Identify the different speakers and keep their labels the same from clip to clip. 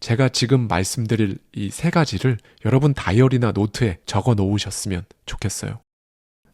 Speaker 1: 제가 지금 말씀드릴 이 3가지를 여러분 다이어리나 노트에 적어 놓으셨으면 좋겠어요.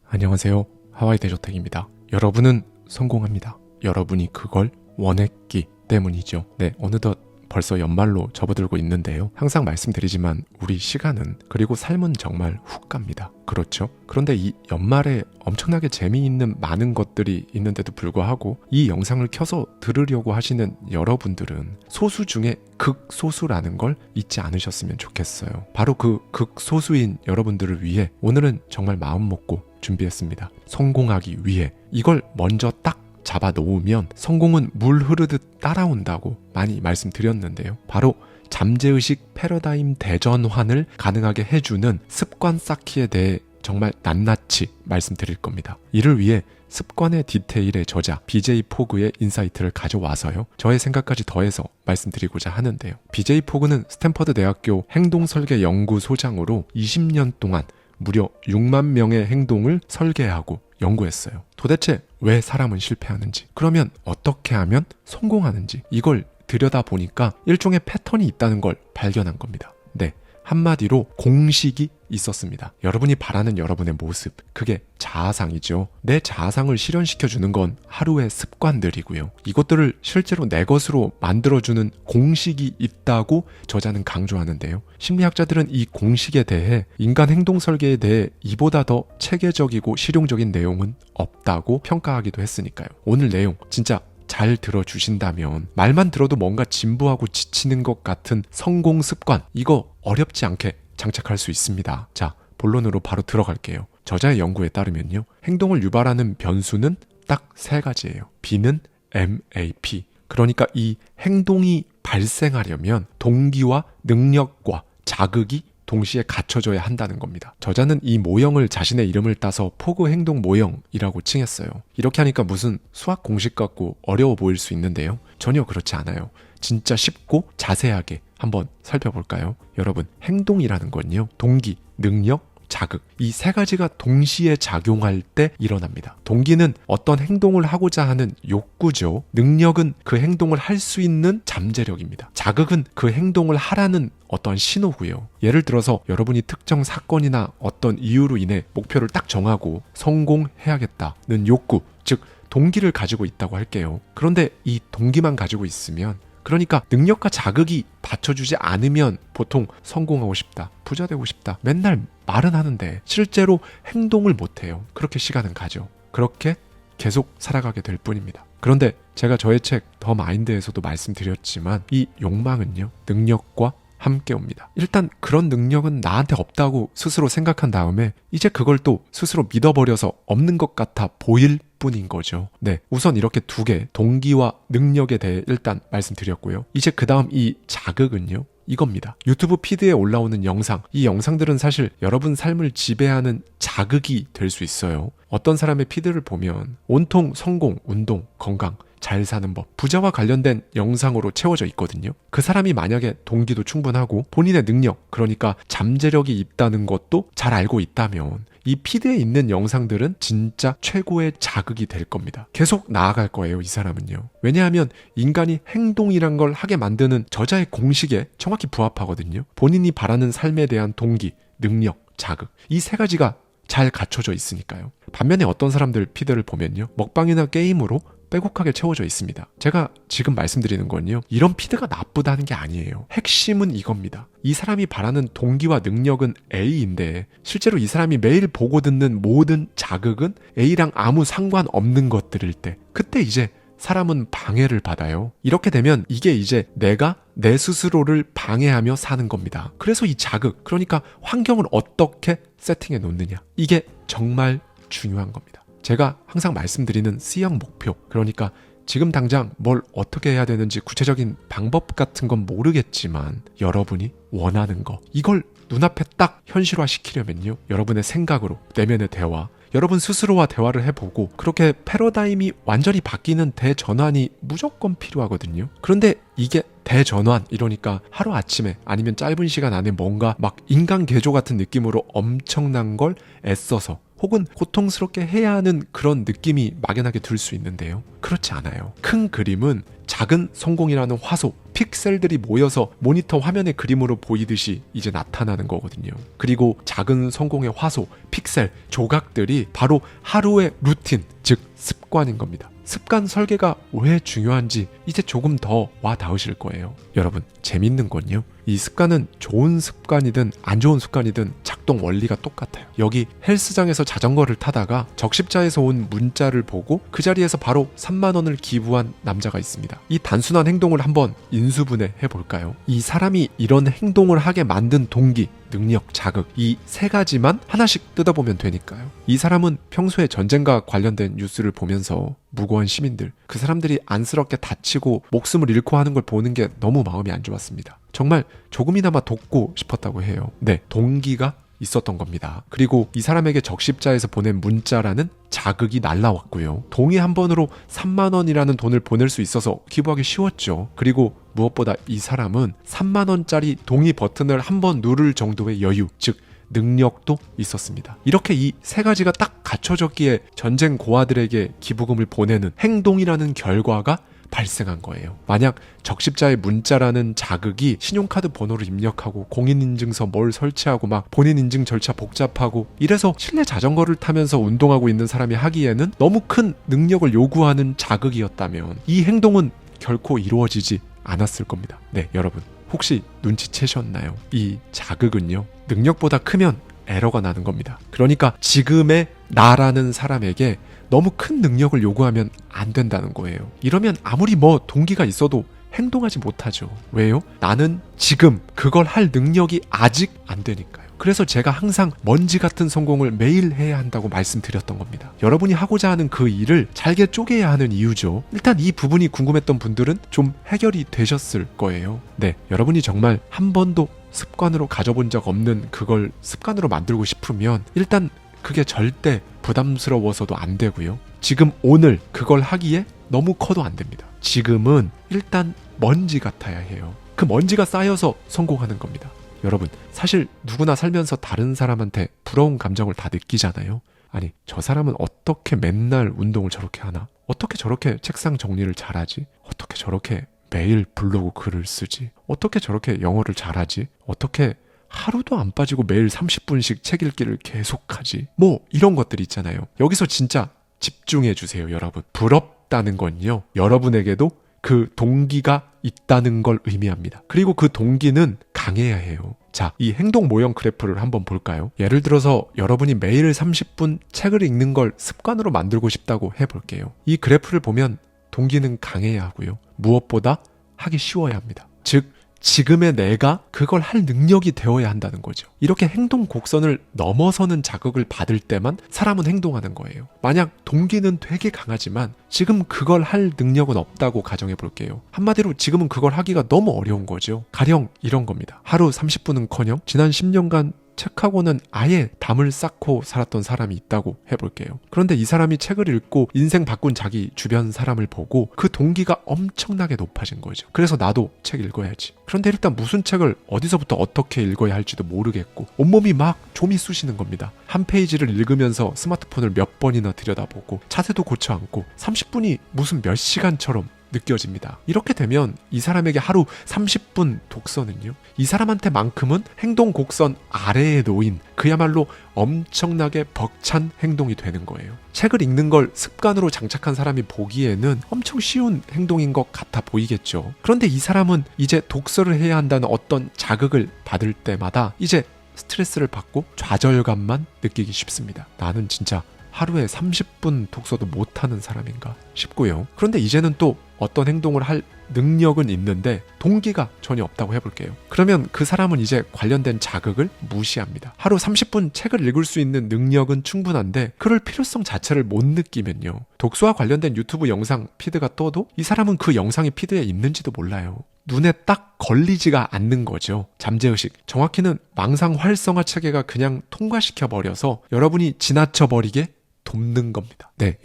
Speaker 1: 안녕하세요. 하와이 대저택입니다. 여러분은 성공합니다. 여러분이 그걸 원했기 때문이죠. 네, 어느덧 벌써 연말로 접어들고 있는데요. 항상 말씀드리지만 우리 시간은 그리고 삶은 정말 훅 갑니다. 그렇죠? 그런데 이 연말에 엄청나게 재미있는 많은 것들이 있는데도 불구하고 이 영상을 켜서 들으려고 하시는 여러분들은 소수 중에 극소수라는 걸 잊지 않으셨으면 좋겠어요. 바로 그 극소수인 여러분들을 위해 오늘은 정말 마음 먹고 준비했습니다. 성공하기 위해 이걸 먼저 딱 잡아 놓으면 성공은 물 흐르듯 따라온다고 많이 말씀드렸는데요. 바로 잠재의식 패러다임 대전환을 가능하게 해주는 습관 쌓기에 대해 정말 낱낱이 말씀드릴 겁니다. 이를 위해 습관의 디테일의 저자 BJ 포그의 인사이트를 가져와서요. 저의 생각까지 더해서 말씀드리고자 하는데요. BJ 포그는 스탠퍼드 대학교 행동설계연구소장으로 20년 동안 무려 6만 명의 행동을 설계하고 연구했어요. 도대체 왜 사람은 실패하는지, 그러면 어떻게 하면 성공하는지, 이걸 들여다보니까 일종의 패턴이 있다는 걸 발견한 겁니다. 네, 한마디로 공식이 있었습니다. 여러분이 바라는 여러분의 모습, 그게 자아상이죠. 내 자아상을 실현시켜주는 건 하루의 습관들이고요. 이것들을 실제로 내 것으로 만들어주는 공식이 있다고 저자는 강조하는데요. 심리학자들은 이 공식에 대해 인간 행동 설계에 대해 이보다 더 체계적이고 실용적인 내용은 없다고 평가하기도 했으니까요. 오늘 내용 진짜 잘 들어주신다면 말만 들어도 뭔가 진부하고 지치는 것 같은 성공 습관, 이거 어렵지 않게 장착할 수 있습니다. 자, 본론으로 바로 들어갈게요. 저자의 연구에 따르면요, 행동을 유발하는 변수는 딱 3가지예요. B는 MAP. 그러니까 이 행동이 발생하려면 동기와 능력과 자극이 동시에 갖춰져야 한다는 겁니다. 저자는 이 모형을 자신의 이름을 따서 포그 행동 모형이라고 칭했어요. 이렇게 하니까 무슨 수학 공식 같고 어려워 보일 수 있는데요. 전혀 그렇지 않아요. 진짜 쉽고 자세하게 한번 살펴볼까요? 여러분, 행동이라는 건요, 동기, 능력, 자극, 이 3가지가 동시에 작용할 때 일어납니다. 동기는 어떤 행동을 하고자 하는 욕구죠. 능력은 그 행동을 할 수 있는 잠재력입니다. 자극은 그 행동을 하라는 어떤 신호고요. 예를 들어서 여러분이 특정 사건이나 어떤 이유로 인해 목표를 딱 정하고 성공해야겠다는 욕구, 즉 동기를 가지고 있다고 할게요. 그런데 이 동기만 가지고 있으면, 그러니까 능력과 자극이 받쳐주지 않으면 보통 성공하고 싶다, 부자 되고 싶다, 맨날 말은 하는데 실제로 행동을 못해요. 그렇게 시간은 가죠. 그렇게 계속 살아가게 될 뿐입니다. 그런데 제가 저의 책 더 마인드에서도 말씀드렸지만 이 욕망은요, 능력과 함께 옵니다. 일단 그런 능력은 나한테 없다고 스스로 생각한 다음에 이제 그걸 또 스스로 믿어버려서 없는 것 같아 보일 뿐인 거죠. 네, 우선 이렇게 2개, 동기와 능력에 대해 일단 말씀드렸고요. 이제 그 다음 이 자극은요, 이겁니다. 유튜브 피드에 올라오는 영상, 이 영상들은 사실 여러분 삶을 지배하는 자극이 될 수 있어요. 어떤 사람의 피드를 보면 온통 성공, 운동, 건강, 잘 사는 법, 부자와 관련된 영상으로 채워져 있거든요. 그 사람이 만약에 동기도 충분하고 본인의 능력, 그러니까 잠재력이 있다는 것도 잘 알고 있다면 이 피드에 있는 영상들은 진짜 최고의 자극이 될 겁니다. 계속 나아갈 거예요, 이 사람은요. 왜냐하면 인간이 행동이란 걸 하게 만드는 저자의 공식에 정확히 부합하거든요. 본인이 바라는 삶에 대한 동기, 능력, 자극, 이 3가지가 잘 갖춰져 있으니까요. 반면에 어떤 사람들 피드를 보면요, 먹방이나 게임으로 빼곡하게 채워져 있습니다. 제가 지금 말씀드리는 건요, 이런 피드가 나쁘다는 게 아니에요. 핵심은 이겁니다. 이 사람이 바라는 동기와 능력은 A인데 실제로 이 사람이 매일 보고 듣는 모든 자극은 A랑 아무 상관없는 것들일 때, 그때 이제 사람은 방해를 받아요. 이렇게 되면 이게 이제 내가 내 스스로를 방해하며 사는 겁니다. 그래서 이 자극, 그러니까 환경을 어떻게 세팅해 놓느냐, 이게 정말 중요한 겁니다. 제가 항상 말씀드리는 C형 목표, 그러니까 지금 당장 뭘 어떻게 해야 되는지 구체적인 방법 같은 건 모르겠지만 여러분이 원하는 거, 이걸 눈앞에 딱 현실화시키려면요, 여러분의 생각으로, 내면의 대화, 여러분 스스로와 대화를 해보고 그렇게 패러다임이 완전히 바뀌는 대전환이 무조건 필요하거든요. 그런데 이게 대전환, 이러니까 하루아침에 아니면 짧은 시간 안에 뭔가 막 인간 개조 같은 느낌으로 엄청난 걸 애써서 혹은 고통스럽게 해야 하는 그런 느낌이 막연하게 들 수 있는데요. 그렇지 않아요. 큰 그림은 작은 성공이라는 화소, 픽셀들이 모여서 모니터 화면의 그림으로 보이듯이 이제 나타나는 거거든요. 그리고 작은 성공의 화소, 픽셀, 조각들이 바로 하루의 루틴, 즉 습관인 겁니다. 습관 설계가 왜 중요한지 이제 조금 더 와 닿으실 거예요. 여러분, 재밌는 건요, 이 습관은 좋은 습관이든 안 좋은 습관이든 작동 원리가 똑같아요. 여기 헬스장에서 자전거를 타다가 적십자에서 온 문자를 보고 그 자리에서 바로 3만 원을 기부한 남자가 있습니다. 이 단순한 행동을 한번 인수분해 해볼까요? 이 사람이 이런 행동을 하게 만든 동기, 능력, 자극, 이 세 가지만 하나씩 뜯어보면 되니까요. 이 사람은 평소에 전쟁과 관련된 뉴스를 보면서 무고한 시민들, 그 사람들이 안쓰럽게 다치고 목숨을 잃고 하는 걸 보는 게 너무 마음이 안 좋았습니다. 정말 조금이나마 돕고 싶었다고 해요. 네, 동기가 있었던 겁니다. 그리고 이 사람에게 적십자에서 보낸 문자라는 자극이 날라왔고요. 동의 한 번으로 3만 원이라는 돈을 보낼 수 있어서 기부하기 쉬웠죠. 그리고 무엇보다 이 사람은 3만 원짜리 동의 버튼을 한 번 누를 정도의 여유, 즉 능력도 있었습니다. 이렇게 이 세 가지가 딱 갖춰졌기에 전쟁 고아들에게 기부금을 보내는 행동이라는 결과가 발생한 거예요. 만약 적십자의 문자라는 자극이 신용카드 번호를 입력하고 공인인증서 뭘 설치하고 막 본인 인증 절차 복잡하고 이래서 실내 자전거를 타면서 운동하고 있는 사람이 하기에는 너무 큰 능력을 요구하는 자극이었다면 이 행동은 결코 이루어지지 않았을 겁니다. 네, 여러분, 혹시 눈치채셨나요? 이 자극은요, 능력보다 크면 에러가 나는 겁니다. 그러니까 지금의 나라는 사람에게 너무 큰 능력을 요구하면 안 된다는 거예요. 이러면 아무리 동기가 있어도 행동하지 못하죠. 왜요? 나는 지금 그걸 할 능력이 아직 안 되니까요. 그래서 제가 항상 먼지 같은 성공을 매일 해야 한다고 말씀드렸던 겁니다. 여러분이 하고자 하는 그 일을 잘게 쪼개야 하는 이유죠. 일단 이 부분이 궁금했던 분들은 좀 해결이 되셨을 거예요. 네, 여러분이 정말 한 번도 습관으로 가져본 적 없는 그걸 습관으로 만들고 싶으면 일단 그게 절대 부담스러워서도 안 되고요. 지금 오늘 그걸 하기에 너무 커도 안 됩니다. 지금은 일단 먼지 같아야 해요. 그 먼지가 쌓여서 성공하는 겁니다. 여러분, 사실 누구나 살면서 다른 사람한테 부러운 감정을 다 느끼잖아요. 아니, 저 사람은 어떻게 맨날 운동을 저렇게 하나? 어떻게 저렇게 책상 정리를 잘하지? 어떻게 저렇게 매일 블로그 글을 쓰지? 어떻게 저렇게 영어를 잘하지? 어떻게 하루도 안 빠지고 매일 30분씩 책 읽기를 계속하지? 이런 것들이 있잖아요. 여기서 진짜 집중해 주세요, 여러분. 부럽다는 건요, 여러분에게도 그 동기가 있다는 걸 의미합니다. 그리고 그 동기는 강해야 해요. 자, 이 행동 모형 그래프를 한번 볼까요? 예를 들어서 여러분이 매일 30분 책을 읽는 걸 습관으로 만들고 싶다고 해볼게요. 이 그래프를 보면 동기는 강해야 하고요. 무엇보다 하기 쉬워야 합니다. 즉, 지금의 내가 그걸 할 능력이 되어야 한다는 거죠. 이렇게 행동 곡선을 넘어서는 자극을 받을 때만 사람은 행동하는 거예요. 만약 동기는 되게 강하지만 지금 그걸 할 능력은 없다고 가정해 볼게요. 한마디로 지금은 그걸 하기가 너무 어려운 거죠. 가령 이런 겁니다. 하루 30분은커녕 지난 10년간 책하고는 아예 담을 쌓고 살았던 사람이 있다고 해볼게요. 그런데 이 사람이 책을 읽고 인생 바꾼 자기 주변 사람을 보고 그 동기가 엄청나게 높아진 거죠. 그래서 나도 책 읽어야지. 그런데 일단 무슨 책을 어디서부터 어떻게 읽어야 할지도 모르겠고 온몸이 막 좀이 쑤시는 겁니다. 한 페이지를 읽으면서 스마트폰을 몇 번이나 들여다보고 자세도 고쳐 앉고 30분이 무슨 몇 시간처럼 느껴집니다. 이렇게 되면 이 사람에게 하루 30분 독서는요, 이 사람한테만큼은 행동 곡선 아래에 놓인 그야말로 엄청나게 벅찬 행동이 되는 거예요. 책을 읽는 걸 습관으로 장착한 사람이 보기에는 엄청 쉬운 행동인 것 같아 보이겠죠. 그런데 이 사람은 이제 독서를 해야 한다는 어떤 자극을 받을 때마다 이제 스트레스를 받고 좌절감만 느끼기 쉽습니다. 나는 진짜 하루에 30분 독서도 못하는 사람인가 싶고요. 그런데 이제는 또 어떤 행동을 할 능력은 있는데 동기가 전혀 없다고 해볼게요. 그러면 그 사람은 이제 관련된 자극을 무시합니다. 하루 30분 책을 읽을 수 있는 능력은 충분한데 그럴 필요성 자체를 못 느끼면요, 독서와 관련된 유튜브 영상 피드가 떠도 이 사람은 그 영상이 피드에 있는지도 몰라요. 눈에 딱 걸리지가 않는 거죠. 잠재의식, 정확히는 망상 활성화 체계가 그냥 통과시켜버려서 여러분이 지나쳐버리게 돕는 겁니다. 네,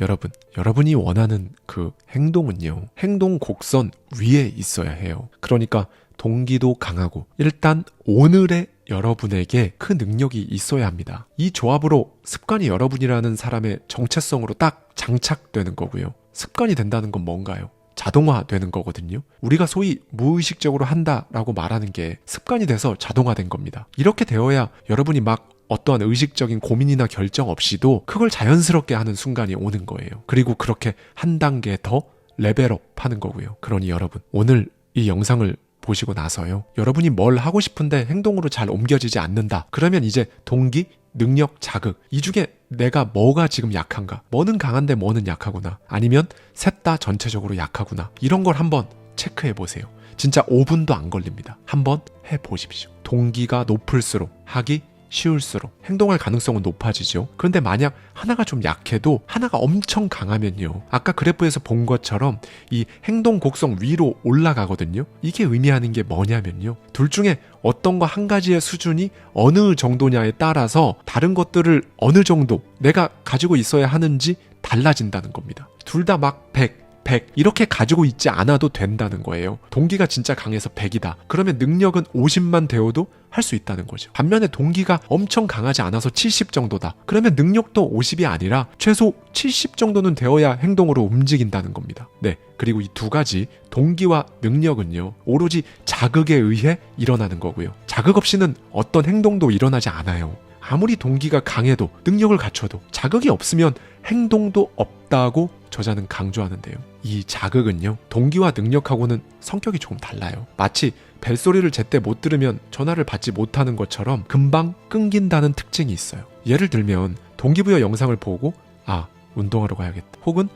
Speaker 1: 여러분이 원하는 그 행동은요, 행동 곡선 위에 있어야 해요. 그러니까 동기도 강하고 일단 오늘의 여러분에게 그 능력이 있어야 합니다. 이 조합으로 습관이 여러분이라는 사람의 정체성으로 딱 장착되는 거고요. 습관이 된다는 건 뭔가요? 자동화되는 거거든요. 우리가 소위 무의식적으로 한다라고 말하는 게 습관이 돼서 자동화된 겁니다. 이렇게 되어야 여러분이 막 어떠한 의식적인 고민이나 결정 없이도 그걸 자연스럽게 하는 순간이 오는 거예요. 그리고 그렇게 한 단계 더 레벨업 하는 거고요. 그러니 여러분, 오늘 이 영상을 보시고 나서요, 여러분이 뭘 하고 싶은데 행동으로 잘 옮겨지지 않는다. 그러면 이제 동기, 능력, 자극, 이 중에 내가 뭐가 지금 약한가? 뭐는 강한데 뭐는 약하구나. 아니면 셋 다 전체적으로 약하구나. 이런 걸 한번 체크해 보세요. 진짜 5분도 안 걸립니다. 한번 해보십시오. 동기가 높을수록 하기 쉬울수록 행동할 가능성은 높아지죠. 그런데 만약 하나가 좀 약해도 하나가 엄청 강하면요, 아까 그래프에서 본 것처럼 이 행동 곡선 위로 올라가거든요. 이게 의미하는 게 뭐냐면요, 둘 중에 어떤 거 한 가지의 수준이 어느 정도냐에 따라서 다른 것들을 어느 정도 내가 가지고 있어야 하는지 달라진다는 겁니다. 둘 다 막 100 이렇게 가지고 있지 않아도 된다는 거예요. 동기가 진짜 강해서 100이다. 그러면 능력은 50만 되어도 할 수 있다는 거죠. 반면에 동기가 엄청 강하지 않아서 70 정도다. 그러면 능력도 50이 아니라 최소 70 정도는 되어야 행동으로 움직인다는 겁니다. 네, 그리고 이 두 가지 동기와 능력은요, 오로지 자극에 의해 일어나는 거고요. 자극 없이는 어떤 행동도 일어나지 않아요. 아무리 동기가 강해도 능력을 갖춰도 자극이 없으면 행동도 없다고 저자는 강조하는데요. 이 자극은요, 동기와 능력하고는 성격이 조금 달라요. 마치 벨소리를 제때 못 들으면 전화를 받지 못하는 것처럼 금방 끊긴다는 특징이 있어요. 예를 들면 동기부여 영상을 보고 운동하러 가야겠다. 혹은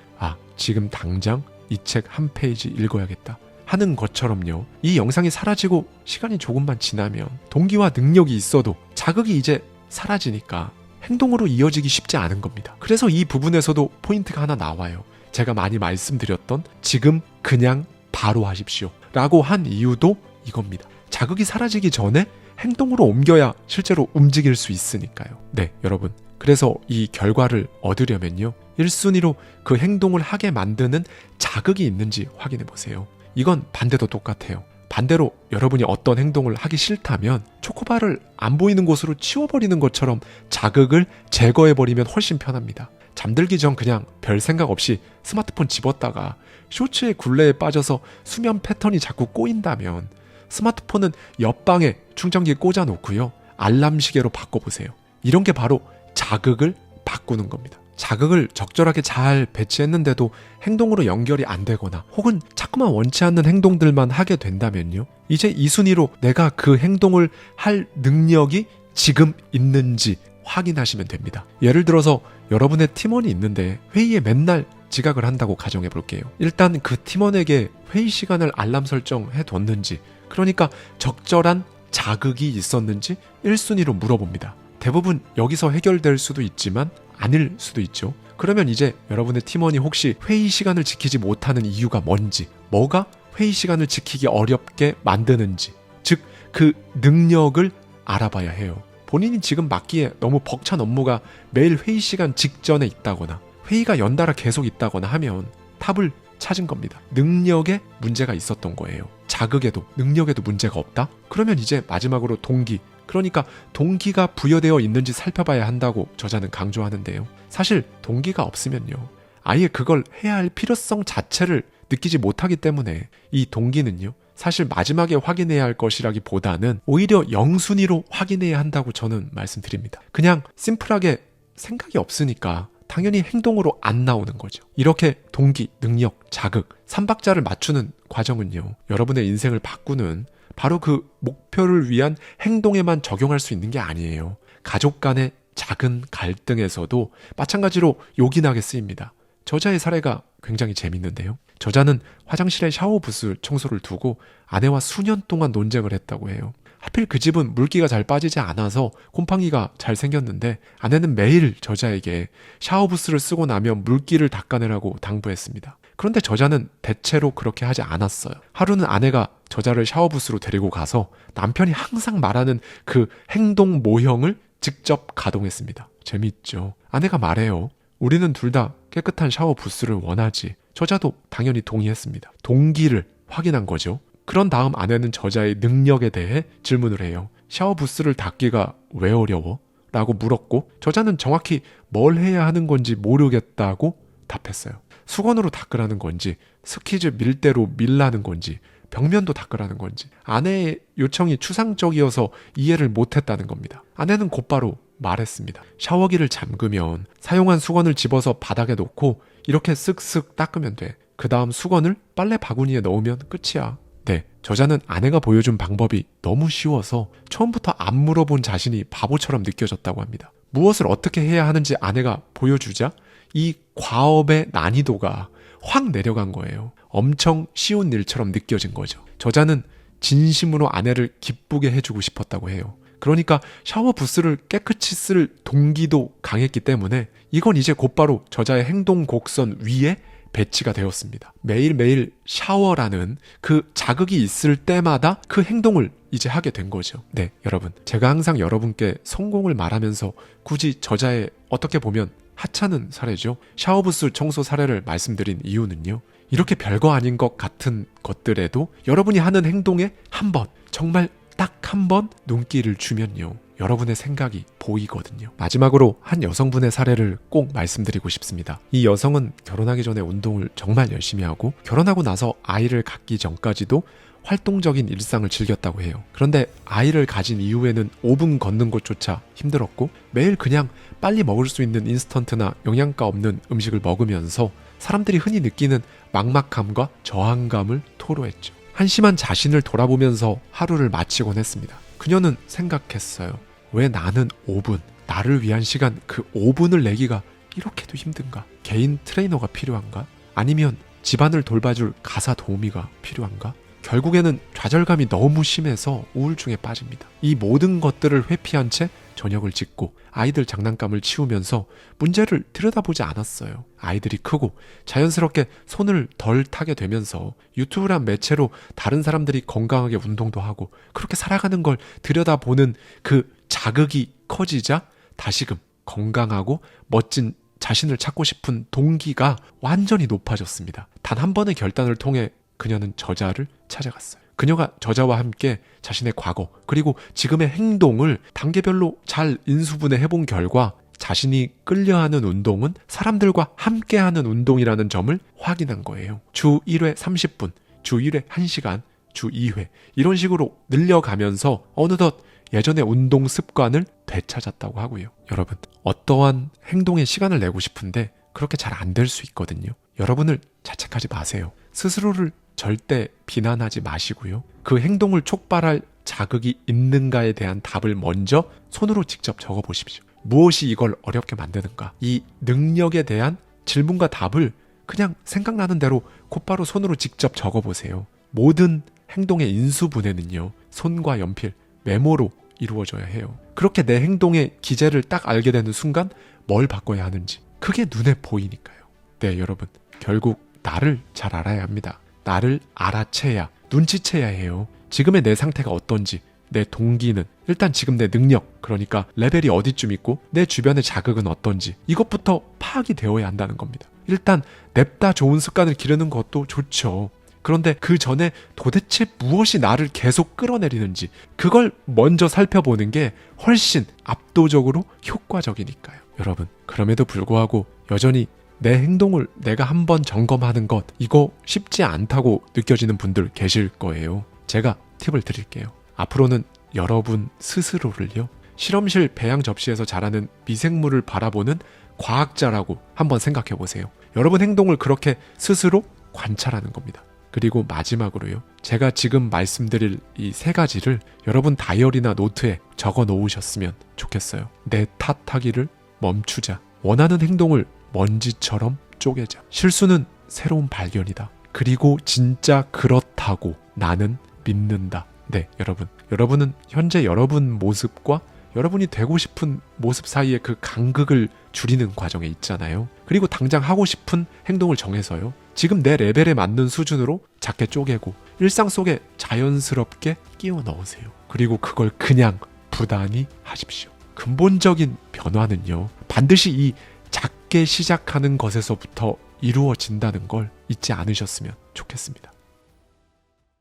Speaker 1: 지금 당장 이 책 한 페이지 읽어야겠다 하는 것처럼요, 이 영상이 사라지고 시간이 조금만 지나면 동기와 능력이 있어도 자극이 이제 사라지니까 행동으로 이어지기 쉽지 않은 겁니다. 그래서 이 부분에서도 포인트가 하나 나와요. 제가 많이 말씀드렸던 지금 그냥 바로 하십시오 라고 한 이유도 이겁니다. 자극이 사라지기 전에 행동으로 옮겨야 실제로 움직일 수 있으니까요. 네, 여러분, 그래서 이 결과를 얻으려면요, 1순위로 그 행동을 하게 만드는 자극이 있는지 확인해 보세요. 이건 반대도 똑같아요. 반대로 여러분이 어떤 행동을 하기 싫다면 초코바를 안 보이는 곳으로 치워버리는 것처럼 자극을 제거해버리면 훨씬 편합니다. 잠들기 전 그냥 별 생각 없이 스마트폰 집었다가 쇼츠의 굴레에 빠져서 수면 패턴이 자꾸 꼬인다면 스마트폰은 옆방에 충전기에 꽂아놓고요, 알람 시계로 바꿔보세요. 이런 게 바로 자극을 바꾸는 겁니다. 자극을 적절하게 잘 배치했는데도 행동으로 연결이 안 되거나 혹은 자꾸만 원치 않는 행동들만 하게 된다면요, 이제 이 순위로 내가 그 행동을 할 능력이 지금 있는지 확인하시면 됩니다. 예를 들어서 여러분의 팀원이 있는데 회의에 맨날 지각을 한다고 가정해 볼게요. 일단 그 팀원에게 회의 시간을 알람 설정해 뒀는지, 그러니까 적절한 자극이 있었는지 1순위로 물어봅니다. 대부분 여기서 해결될 수도 있지만 아닐 수도 있죠. 그러면 이제 여러분의 팀원이 혹시 회의 시간을 지키지 못하는 이유가 뭔지, 뭐가 회의 시간을 지키기 어렵게 만드는지, 즉 그 능력을 알아봐야 해요. 본인이 지금 맡기에 너무 벅찬 업무가 매일 회의 시간 직전에 있다거나 회의가 연달아 계속 있다거나 하면 답을 찾은 겁니다. 능력에 문제가 있었던 거예요. 자극에도 능력에도 문제가 없다? 그러면 이제 마지막으로 동기, 그러니까 동기가 부여되어 있는지 살펴봐야 한다고 저자는 강조하는데요. 사실 동기가 없으면요, 아예 그걸 해야 할 필요성 자체를 느끼지 못하기 때문에 이 동기는요, 사실 마지막에 확인해야 할 것이라기보다는 오히려 0순위로 확인해야 한다고 저는 말씀드립니다. 그냥 심플하게 생각이 없으니까 당연히 행동으로 안 나오는 거죠. 이렇게 동기, 능력, 자극, 3박자를 맞추는 과정은요, 여러분의 인생을 바꾸는 바로 그 목표를 위한 행동에만 적용할 수 있는 게 아니에요. 가족 간의 작은 갈등에서도 마찬가지로 요긴하게 쓰입니다. 저자의 사례가 굉장히 재밌는데요. 저자는 화장실에 샤워 부스 청소를 두고 아내와 수년 동안 논쟁을 했다고 해요. 하필 그 집은 물기가 잘 빠지지 않아서 곰팡이가 잘 생겼는데 아내는 매일 저자에게 샤워 부스를 쓰고 나면 물기를 닦아내라고 당부했습니다. 그런데 저자는 대체로 그렇게 하지 않았어요. 하루는 아내가 저자를 샤워부스로 데리고 가서 남편이 항상 말하는 그 행동 모형을 직접 가동했습니다. 재미있죠. 아내가 말해요. 우리는 둘 다 깨끗한 샤워부스를 원하지. 저자도 당연히 동의했습니다. 동기를 확인한 거죠. 그런 다음 아내는 저자의 능력에 대해 질문을 해요. 샤워부스를 닦기가 왜 어려워? 라고 물었고 저자는 정확히 뭘 해야 하는 건지 모르겠다고 답했어요. 수건으로 닦으라는 건지, 스키즈 밀대로 밀라는 건지, 벽면도 닦으라는 건지 아내의 요청이 추상적이어서 이해를 못했다는 겁니다. 아내는 곧바로 말했습니다. 샤워기를 잠그면 사용한 수건을 집어서 바닥에 놓고 이렇게 쓱쓱 닦으면 돼. 그 다음 수건을 빨래 바구니에 넣으면 끝이야. 네, 저자는 아내가 보여준 방법이 너무 쉬워서 처음부터 안 물어본 자신이 바보처럼 느껴졌다고 합니다. 무엇을 어떻게 해야 하는지 아내가 보여주자 이 과업의 난이도가 확 내려간 거예요. 엄청 쉬운 일처럼 느껴진 거죠. 저자는 진심으로 아내를 기쁘게 해주고 싶었다고 해요. 그러니까 샤워 부스를 깨끗이 쓸 동기도 강했기 때문에 이건 이제 곧바로 저자의 행동 곡선 위에 배치가 되었습니다. 매일매일 샤워라는 그 자극이 있을 때마다 그 행동을 이제 하게 된 거죠. 네, 여러분. 제가 항상 여러분께 성공을 말하면서 굳이 저자의 어떻게 보면 하찮은 사례죠. 샤워부스 청소 사례를 말씀드린 이유는요. 이렇게 별거 아닌 것 같은 것들에도 여러분이 하는 행동에 한 번, 정말 딱 한 번 눈길을 주면요. 여러분의 생각이 보이거든요. 마지막으로 한 여성분의 사례를 꼭 말씀드리고 싶습니다. 이 여성은 결혼하기 전에 운동을 정말 열심히 하고 결혼하고 나서 아이를 갖기 전까지도 활동적인 일상을 즐겼다고 해요. 그런데 아이를 가진 이후에는 5분 걷는 것조차 힘들었고 매일 그냥 빨리 먹을 수 있는 인스턴트나 영양가 없는 음식을 먹으면서 사람들이 흔히 느끼는 막막함과 저항감을 토로했죠. 한심한 자신을 돌아보면서 하루를 마치곤 했습니다. 그녀는 생각했어요. 왜 나는 5분, 나를 위한 시간 그 5분을 내기가 이렇게도 힘든가? 개인 트레이너가 필요한가? 아니면 집안을 돌봐줄 가사 도우미가 필요한가? 결국에는 좌절감이 너무 심해서 우울증에 빠집니다. 이 모든 것들을 회피한 채 저녁을 짓고 아이들 장난감을 치우면서 문제를 들여다보지 않았어요. 아이들이 크고 자연스럽게 손을 덜 타게 되면서 유튜브란 매체로 다른 사람들이 건강하게 운동도 하고 그렇게 살아가는 걸 들여다보는 그 자극이 커지자 다시금 건강하고 멋진 자신을 찾고 싶은 동기가 완전히 높아졌습니다. 단 한 번의 결단을 통해 그녀는 저자를 찾아갔어요. 그녀가 저자와 함께 자신의 과거 그리고 지금의 행동을 단계별로 잘 인수분해 해본 결과 자신이 끌려하는 운동은 사람들과 함께하는 운동이라는 점을 확인한 거예요. 주 1회 30분, 주 1회 1시간, 주 2회 이런 식으로 늘려가면서 어느덧 예전의 운동 습관을 되찾았다고 하고요. 여러분, 어떠한 행동에 시간을 내고 싶은데 그렇게 잘 안 될 수 있거든요. 여러분을 자책하지 마세요. 스스로를 절대 비난하지 마시고요. 그 행동을 촉발할 자극이 있는가에 대한 답을 먼저 손으로 직접 적어보십시오. 무엇이 이걸 어렵게 만드는가? 이 능력에 대한 질문과 답을 그냥 생각나는 대로 곧바로 손으로 직접 적어보세요. 모든 행동의 인수분해는요. 손과 연필, 메모로 이루어져야 해요. 그렇게 내 행동의 기제를 딱 알게 되는 순간 뭘 바꿔야 하는지 그게 눈에 보이니까요. 네, 여러분. 결국 나를 잘 알아야 합니다. 나를 알아채야, 눈치채야 해요. 지금의 내 상태가 어떤지, 내 동기는, 일단 지금 내 능력, 그러니까 레벨이 어디쯤 있고 내 주변의 자극은 어떤지 이것부터 파악이 되어야 한다는 겁니다. 일단 냅다 좋은 습관을 기르는 것도 좋죠. 그런데 그 전에 도대체 무엇이 나를 계속 끌어내리는지 그걸 먼저 살펴보는 게 훨씬 압도적으로 효과적이니까요. 여러분, 그럼에도 불구하고 여전히 내 행동을 내가 한번 점검하는 것 이거 쉽지 않다고 느껴지는 분들 계실 거예요. 제가 팁을 드릴게요. 앞으로는 여러분 스스로를요. 실험실 배양 접시에서 자라는 미생물을 바라보는 과학자라고 한번 생각해 보세요. 여러분 행동을 그렇게 스스로 관찰하는 겁니다. 그리고 마지막으로요. 제가 지금 말씀드릴 이 세 가지를 여러분 다이어리나 노트에 적어 놓으셨으면 좋겠어요. 내 탓하기를 멈추자. 원하는 행동을 먼지처럼 쪼개자. 실수는 새로운 발견이다. 그리고 진짜 그렇다고 나는 믿는다. 네, 여러분. 여러분은 현재 여러분 모습과 여러분이 되고 싶은 모습 사이의 그 간극을 줄이는 과정에 있잖아요. 그리고 당장 하고 싶은 행동을 정해서요. 지금 내 레벨에 맞는 수준으로 작게 쪼개고 일상 속에 자연스럽게 끼워 넣으세요. 그리고 그걸 그냥 부단히 하십시오. 근본적인 변화는요. 반드시 이 작게 시작하는 것에서부터 이루어진다는 걸 잊지 않으셨으면 좋겠습니다.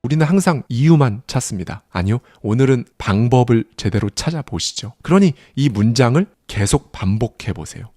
Speaker 1: 우리는 항상 이유만 찾습니다. 아니요, 오늘은 방법을 제대로 찾아보시죠. 그러니 이 문장을 계속 반복해 보세요.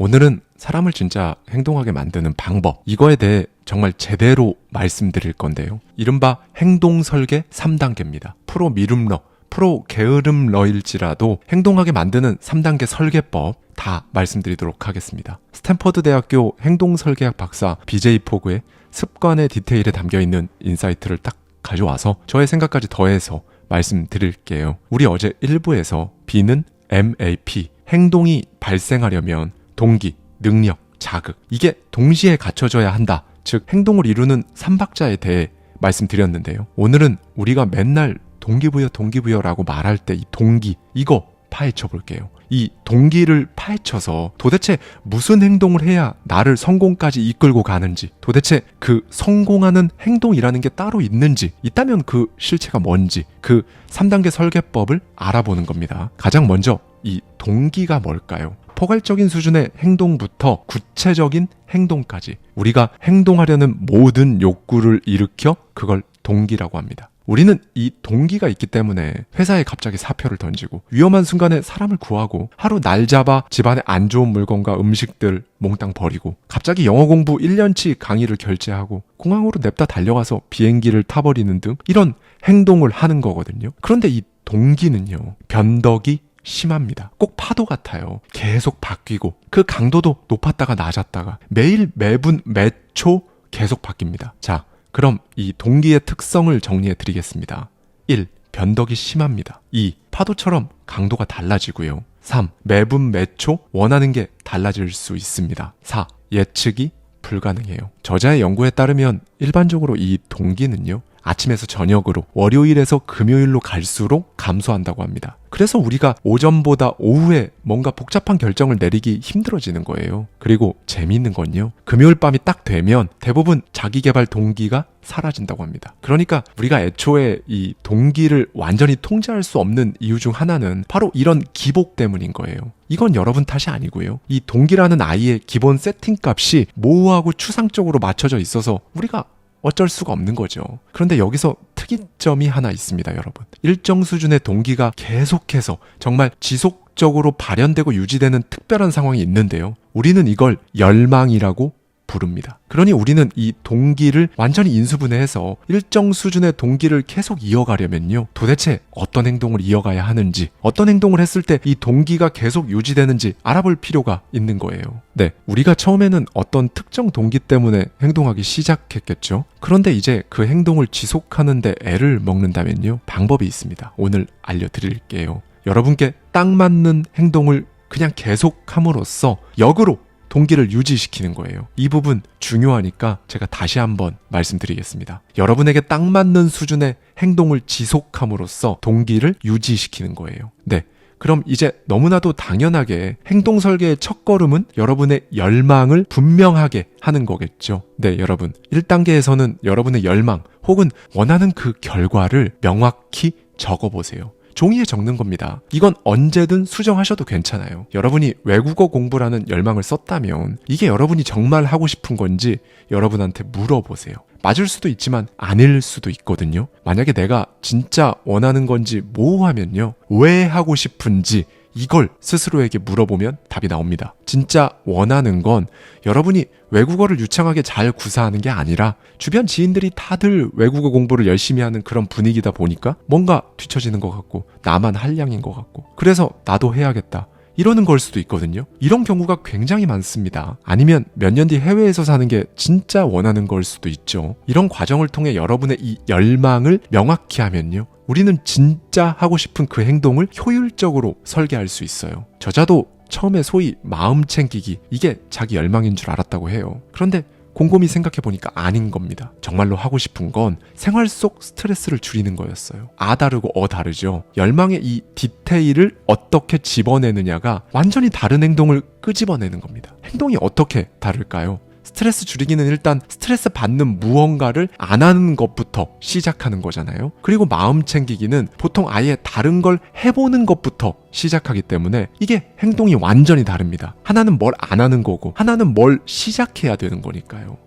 Speaker 1: 오늘은 사람을 진짜 행동하게 만드는 방법, 이거에 대해 정말 제대로 말씀드릴 건데요. 이른바 행동 설계 3단계입니다. 프로 미룸러, 프로 게으름러일지라도 행동하게 만드는 3단계 설계법 다 말씀드리도록 하겠습니다. 스탠퍼드 대학교 행동설계학 박사 BJ 포그의 습관의 디테일에 담겨있는 인사이트를 딱 가져와서 저의 생각까지 더해서 말씀드릴게요. 우리 어제 1부에서 B는 MAP, 행동이 발생하려면 동기, 능력, 자극, 이게 동시에 갖춰져야 한다. 즉 행동을 이루는 3박자에 대해 말씀드렸는데요. 오늘은 우리가 맨날 동기부여라고 말할 때 이 동기, 이거 파헤쳐 볼게요. 이 동기를 파헤쳐서 도대체 무슨 행동을 해야 나를 성공까지 이끌고 가는지, 도대체 그 성공하는 행동이라는 게 따로 있는지, 있다면 그 실체가 뭔지, 그 3단계 설계법을 알아보는 겁니다. 가장 먼저 이 동기가 뭘까요? 포괄적인 수준의 행동부터 구체적인 행동까지 우리가 행동하려는 모든 욕구를 일으켜 그걸 동기라고 합니다. 우리는 이 동기가 있기 때문에 회사에 갑자기 사표를 던지고 위험한 순간에 사람을 구하고 하루 날 잡아 집안에 안 좋은 물건과 음식들 몽땅 버리고 갑자기 영어 공부 1년치 강의를 결제하고 공항으로 냅다 달려가서 비행기를 타버리는 등 이런 행동을 하는 거거든요. 그런데 이 동기는요, 변덕이 심합니다. 꼭 파도 같아요. 계속 바뀌고 그 강도도 높았다가 낮았다가 매일 매분 매초 계속 바뀝니다. 자, 그럼 이 동기의 특성을 정리해 드리겠습니다. 1. 변덕이 심합니다. 2. 파도처럼 강도가 달라지고요. 3. 매분 매초 원하는 게 달라질 수 있습니다. 4. 예측이 불가능해요. 저자의 연구에 따르면 일반적으로 이 동기는요, 아침에서 저녁으로, 월요일에서 금요일로 갈수록 감소한다고 합니다. 그래서 우리가 오전보다 오후에 뭔가 복잡한 결정을 내리기 힘들어지는 거예요. 그리고 재미있는 건요, 금요일 밤이 딱 되면 대부분 자기계발 동기가 사라진다고 합니다. 그러니까 우리가 애초에 이 동기를 완전히 통제할 수 없는 이유 중 하나는 바로 이런 기복 때문인 거예요. 이건 여러분 탓이 아니고요. 이 동기라는 아이의 기본 세팅값이 모호하고 추상적으로 맞춰져 있어서 우리가 어쩔 수가 없는 거죠. 그런데 여기서 특이점이 하나 있습니다, 여러분. 일정 수준의 동기가 계속해서 정말 지속적으로 발현되고 유지되는 특별한 상황이 있는데요. 우리는 이걸 열망이라고 부릅니다. 그러니 우리는 이 동기를 완전히 인수분해해서 일정 수준의 동기를 계속 이어가려면요, 도대체 어떤 행동을 이어가야 하는지, 어떤 행동을 했을 때 이 동기가 계속 유지되는지 알아볼 필요가 있는 거예요. 네, 우리가 처음에는 어떤 특정 동기 때문에 행동하기 시작했겠죠. 그런데 이제 그 행동을 지속하는데 애를 먹는다면요, 방법이 있습니다. 오늘 알려드릴게요. 여러분께 딱 맞는 행동을 그냥 계속함으로써 역으로 동기를 유지시키는 거예요. 이 부분 중요하니까 제가 다시 한번 말씀드리겠습니다. 여러분에게 딱 맞는 수준의 행동을 지속함으로써 동기를 유지시키는 거예요. 네, 그럼 이제 너무나도 당연하게 행동 설계의 첫걸음은 여러분의 열망을 분명하게 하는 거겠죠. 네, 여러분. 1단계에서는 여러분의 열망 혹은 원하는 그 결과를 명확히 적어보세요. 종이에 적는 겁니다. 이건 언제든 수정하셔도 괜찮아요. 여러분이 외국어 공부라는 열망을 썼다면 이게 여러분이 정말 하고 싶은 건지 여러분한테 물어보세요. 맞을 수도 있지만 아닐 수도 있거든요. 만약에 내가 진짜 원하는 건지 모호하면요, 왜 하고 싶은지 이걸 스스로에게 물어보면 답이 나옵니다. 진짜 원하는 건 여러분이 외국어를 유창하게 잘 구사하는 게 아니라 주변 지인들이 다들 외국어 공부를 열심히 하는 그런 분위기다 보니까 뭔가 뒤처지는 것 같고 나만 한량인 것 같고 그래서 나도 해야겠다 이러는 걸 수도 있거든요. 이런 경우가 굉장히 많습니다. 아니면 몇 년 뒤 해외에서 사는 게 진짜 원하는 걸 수도 있죠. 이런 과정을 통해 여러분의 이 열망을 명확히 하면요, 우리는 진짜 하고 싶은 그 행동을 효율적으로 설계할 수 있어요. 저자도 처음에 소위 마음 챙기기, 이게 자기 열망인 줄 알았다고 해요. 그런데 곰곰이 생각해보니까 아닌 겁니다. 정말로 하고 싶은 건 생활 속 스트레스를 줄이는 거였어요. 아 다르고 어 다르죠. 열망의 이 디테일을 어떻게 집어내느냐가 완전히 다른 행동을 끄집어내는 겁니다. 행동이 어떻게 다를까요? 스트레스 줄이기는 일단 스트레스 받는 무언가를 안 하는 것부터 시작하는 거잖아요. 그리고 마음 챙기기는 보통 아예 다른 걸 해보는 것부터 시작하기 때문에 이게 행동이 완전히 다릅니다. 하나는 뭘 안 하는 거고 하나는 뭘 시작해야 되는 거니까요.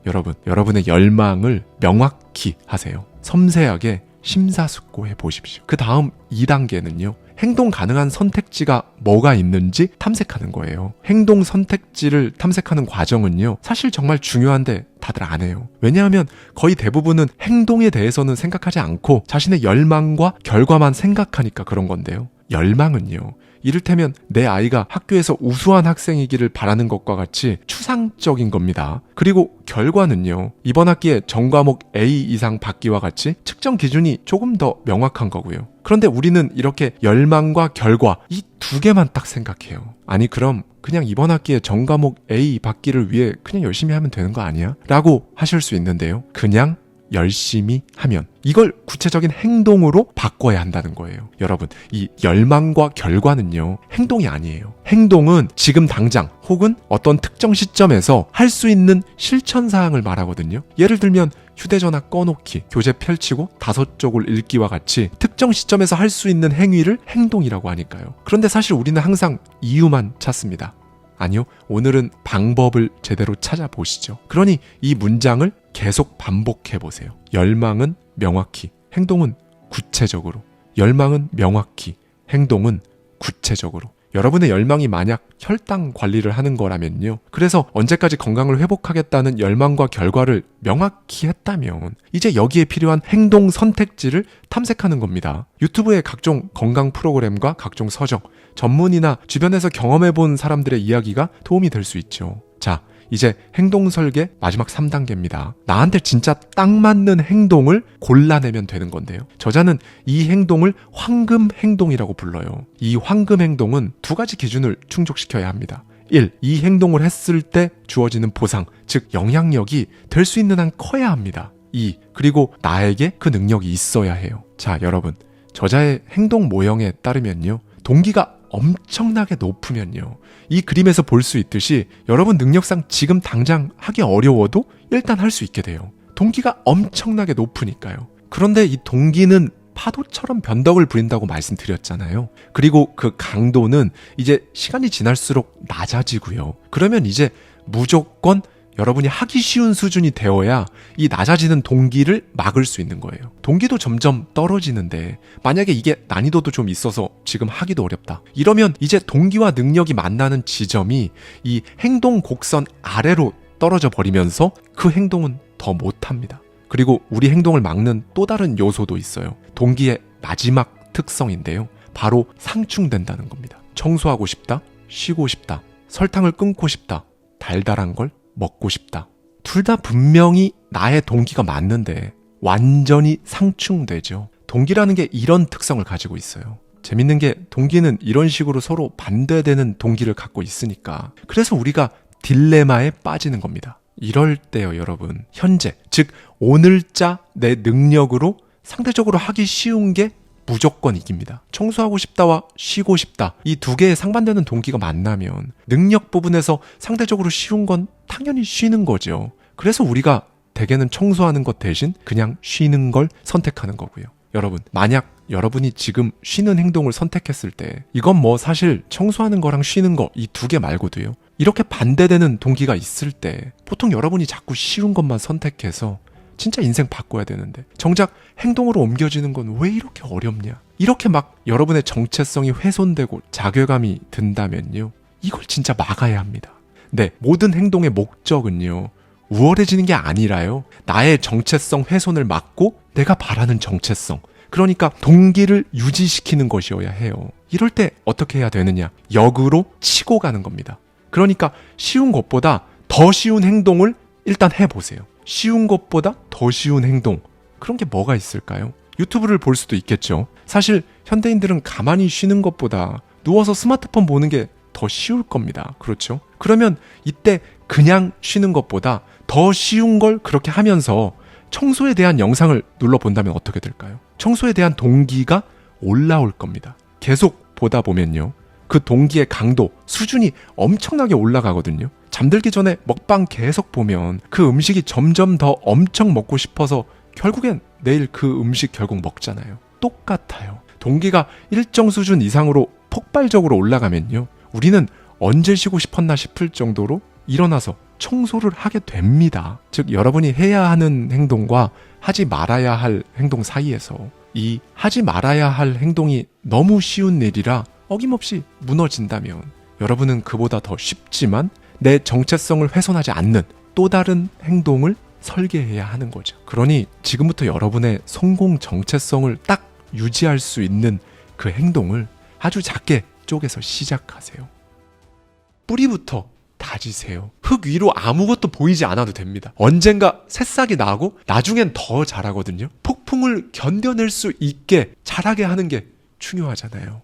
Speaker 1: 여러분의 열망을 명확히 하세요. 섬세하게 심사숙고해 보십시오. 그 다음 2단계는요, 행동 가능한 선택지가 뭐가 있는지 탐색하는 거예요. 행동 선택지를 탐색하는 과정은요, 사실 정말 중요한데 다들 안 해요. 왜냐하면 거의 대부분은 행동에 대해서는 생각하지 않고 자신의 열망과 결과만 생각하니까 그런 건데요. 열망은요, 이를테면 내 아이가 학교에서 우수한 학생이기를 바라는 것과 같이 추상적인 겁니다. 그리고 결과는요, 이번 학기에 전과목 A 이상 받기와 같이 측정 기준이 조금 더 명확한 거고요. 그런데 우리는 이렇게 열망과 결과, 이 두 개만 딱 생각해요. 아니 그럼 그냥 이번 학기에 전과목 A 받기를 위해 그냥 열심히 하면 되는 거 아니야? 라고 하실 수 있는데요. 그냥 열심히 하면, 이걸 구체적인 행동으로 바꿔야 한다는 거예요. 여러분, 이 열망과 결과는요, 행동이 아니에요. 행동은 지금 당장 혹은 어떤 특정 시점에서 할 수 있는 실천 사항을 말하거든요. 예를 들면 휴대전화 꺼놓기, 교재 펼치고 5쪽을 읽기와 같이 특정 시점에서 할 수 있는 행위를 행동이라고 하니까요. 그런데 사실 우리는 항상 이유만 찾습니다. 아니요, 오늘은 방법을 제대로 찾아보시죠. 그러니 이 문장을 계속 반복해보세요. 열망은 명확히, 행동은 구체적으로. 열망은 명확히, 행동은 구체적으로. 여러분의 열망이 만약 혈당 관리를 하는 거라면요, 그래서 언제까지 건강을 회복하겠다는 열망과 결과를 명확히 했다면 이제 여기에 필요한 행동 선택지를 탐색하는 겁니다. 유튜브의 각종 건강 프로그램과 각종 서적, 전문이나 주변에서 경험해본 사람들의 이야기가 도움이 될 수 있죠. 자, 이제 행동 설계 마지막 3단계입니다. 나한테 진짜 딱 맞는 행동을 골라내면 되는 건데요. 저자는 이 행동을 황금 행동이라고 불러요. 이 황금 행동은 2가지 기준을 충족시켜야 합니다. 1. 이 행동을 했을 때 주어지는 보상, 즉 영향력이 될 수 있는 한 커야 합니다. 2. 그리고 나에게 그 능력이 있어야 해요. 자, 여러분, 저자의 행동 모형에 따르면요, 동기가 엄청나게 높으면요, 이 그림에서 볼 수 있듯이 여러분 능력상 지금 당장 하기 어려워도 일단 할 수 있게 돼요. 동기가 엄청나게 높으니까요. 그런데 이 동기는 파도처럼 변덕을 부린다고 말씀드렸잖아요. 그리고 그 강도는 이제 시간이 지날수록 낮아지고요. 그러면 이제 무조건 여러분이 하기 쉬운 수준이 되어야 이 낮아지는 동기를 막을 수 있는 거예요. 동기도 점점 떨어지는데 만약에 이게 난이도도 좀 있어서 지금 하기도 어렵다, 이러면 이제 동기와 능력이 만나는 지점이 이 행동 곡선 아래로 떨어져 버리면서 그 행동은 더 못합니다. 그리고 우리 행동을 막는 또 다른 요소도 있어요. 동기의 마지막 특성인데요, 바로 상충된다는 겁니다. 청소하고 싶다, 쉬고 싶다, 설탕을 끊고 싶다, 달달한 걸 먹고 싶다. 둘 다 분명히 나의 동기가 맞는데 완전히 상충되죠. 동기라는 게 이런 특성을 가지고 있어요. 재밌는 게 동기는 이런 식으로 서로 반대되는 동기를 갖고 있으니까, 그래서 우리가 딜레마에 빠지는 겁니다. 이럴 때요, 여러분, 현재, 즉 오늘자 내 능력으로 상대적으로 하기 쉬운 게 무조건 이깁니다. 청소하고 싶다와 쉬고 싶다, 이 2개의 상반되는 동기가 만나면 능력 부분에서 상대적으로 쉬운 건 당연히 쉬는 거죠. 그래서 우리가 대개는 청소하는 것 대신 그냥 쉬는 걸 선택하는 거고요. 여러분, 만약 여러분이 지금 쉬는 행동을 선택했을 때 이건 뭐 사실 청소하는 거랑 쉬는 거 이 2개 말고도요, 이렇게 반대되는 동기가 있을 때 보통 여러분이 자꾸 쉬운 것만 선택해서 진짜 인생 바꿔야 되는데 정작 행동으로 옮겨지는 건 왜 이렇게 어렵냐, 이렇게 막 여러분의 정체성이 훼손되고 자괴감이 든다면요, 이걸 진짜 막아야 합니다. 네, 모든 행동의 목적은요, 우월해지는 게 아니라요, 나의 정체성 훼손을 막고 내가 바라는 정체성, 그러니까 동기를 유지시키는 것이어야 해요. 이럴 때 어떻게 해야 되느냐, 역으로 치고 가는 겁니다. 그러니까 쉬운 것보다 더 쉬운 행동을 일단 해보세요. 쉬운 것보다 더 쉬운 행동, 그런 게 뭐가 있을까요? 유튜브를 볼 수도 있겠죠. 사실 현대인들은 가만히 쉬는 것보다 누워서 스마트폰 보는 게 더 쉬울 겁니다. 그렇죠? 그러면 이때 그냥 쉬는 것보다 더 쉬운 걸 그렇게 하면서 청소에 대한 영상을 눌러본다면 어떻게 될까요? 청소에 대한 동기가 올라올 겁니다. 계속 보다 보면요, 그 동기의 강도, 수준이 엄청나게 올라가거든요. 잠들기 전에 먹방 계속 보면 그 음식이 점점 더 엄청 먹고 싶어서 결국엔 내일 그 음식 결국 먹잖아요. 똑같아요. 동기가 일정 수준 이상으로 폭발적으로 올라가면요, 우리는 언제 쉬고 싶었나 싶을 정도로 일어나서 청소를 하게 됩니다. 즉 여러분이 해야 하는 행동과 하지 말아야 할 행동 사이에서 이 하지 말아야 할 행동이 너무 쉬운 일이라 어김없이 무너진다면 여러분은 그보다 더 쉽지만 내 정체성을 훼손하지 않는 또 다른 행동을 설계해야 하는 거죠. 그러니 지금부터 여러분의 성공 정체성을 딱 유지할 수 있는 그 행동을 아주 작게 쪼개서 시작하세요. 뿌리부터 다지세요. 흙 위로 아무것도 보이지 않아도 됩니다. 언젠가 새싹이 나고 나중엔 더 자라거든요. 폭풍을 견뎌낼 수 있게 자라게 하는 게 중요하잖아요.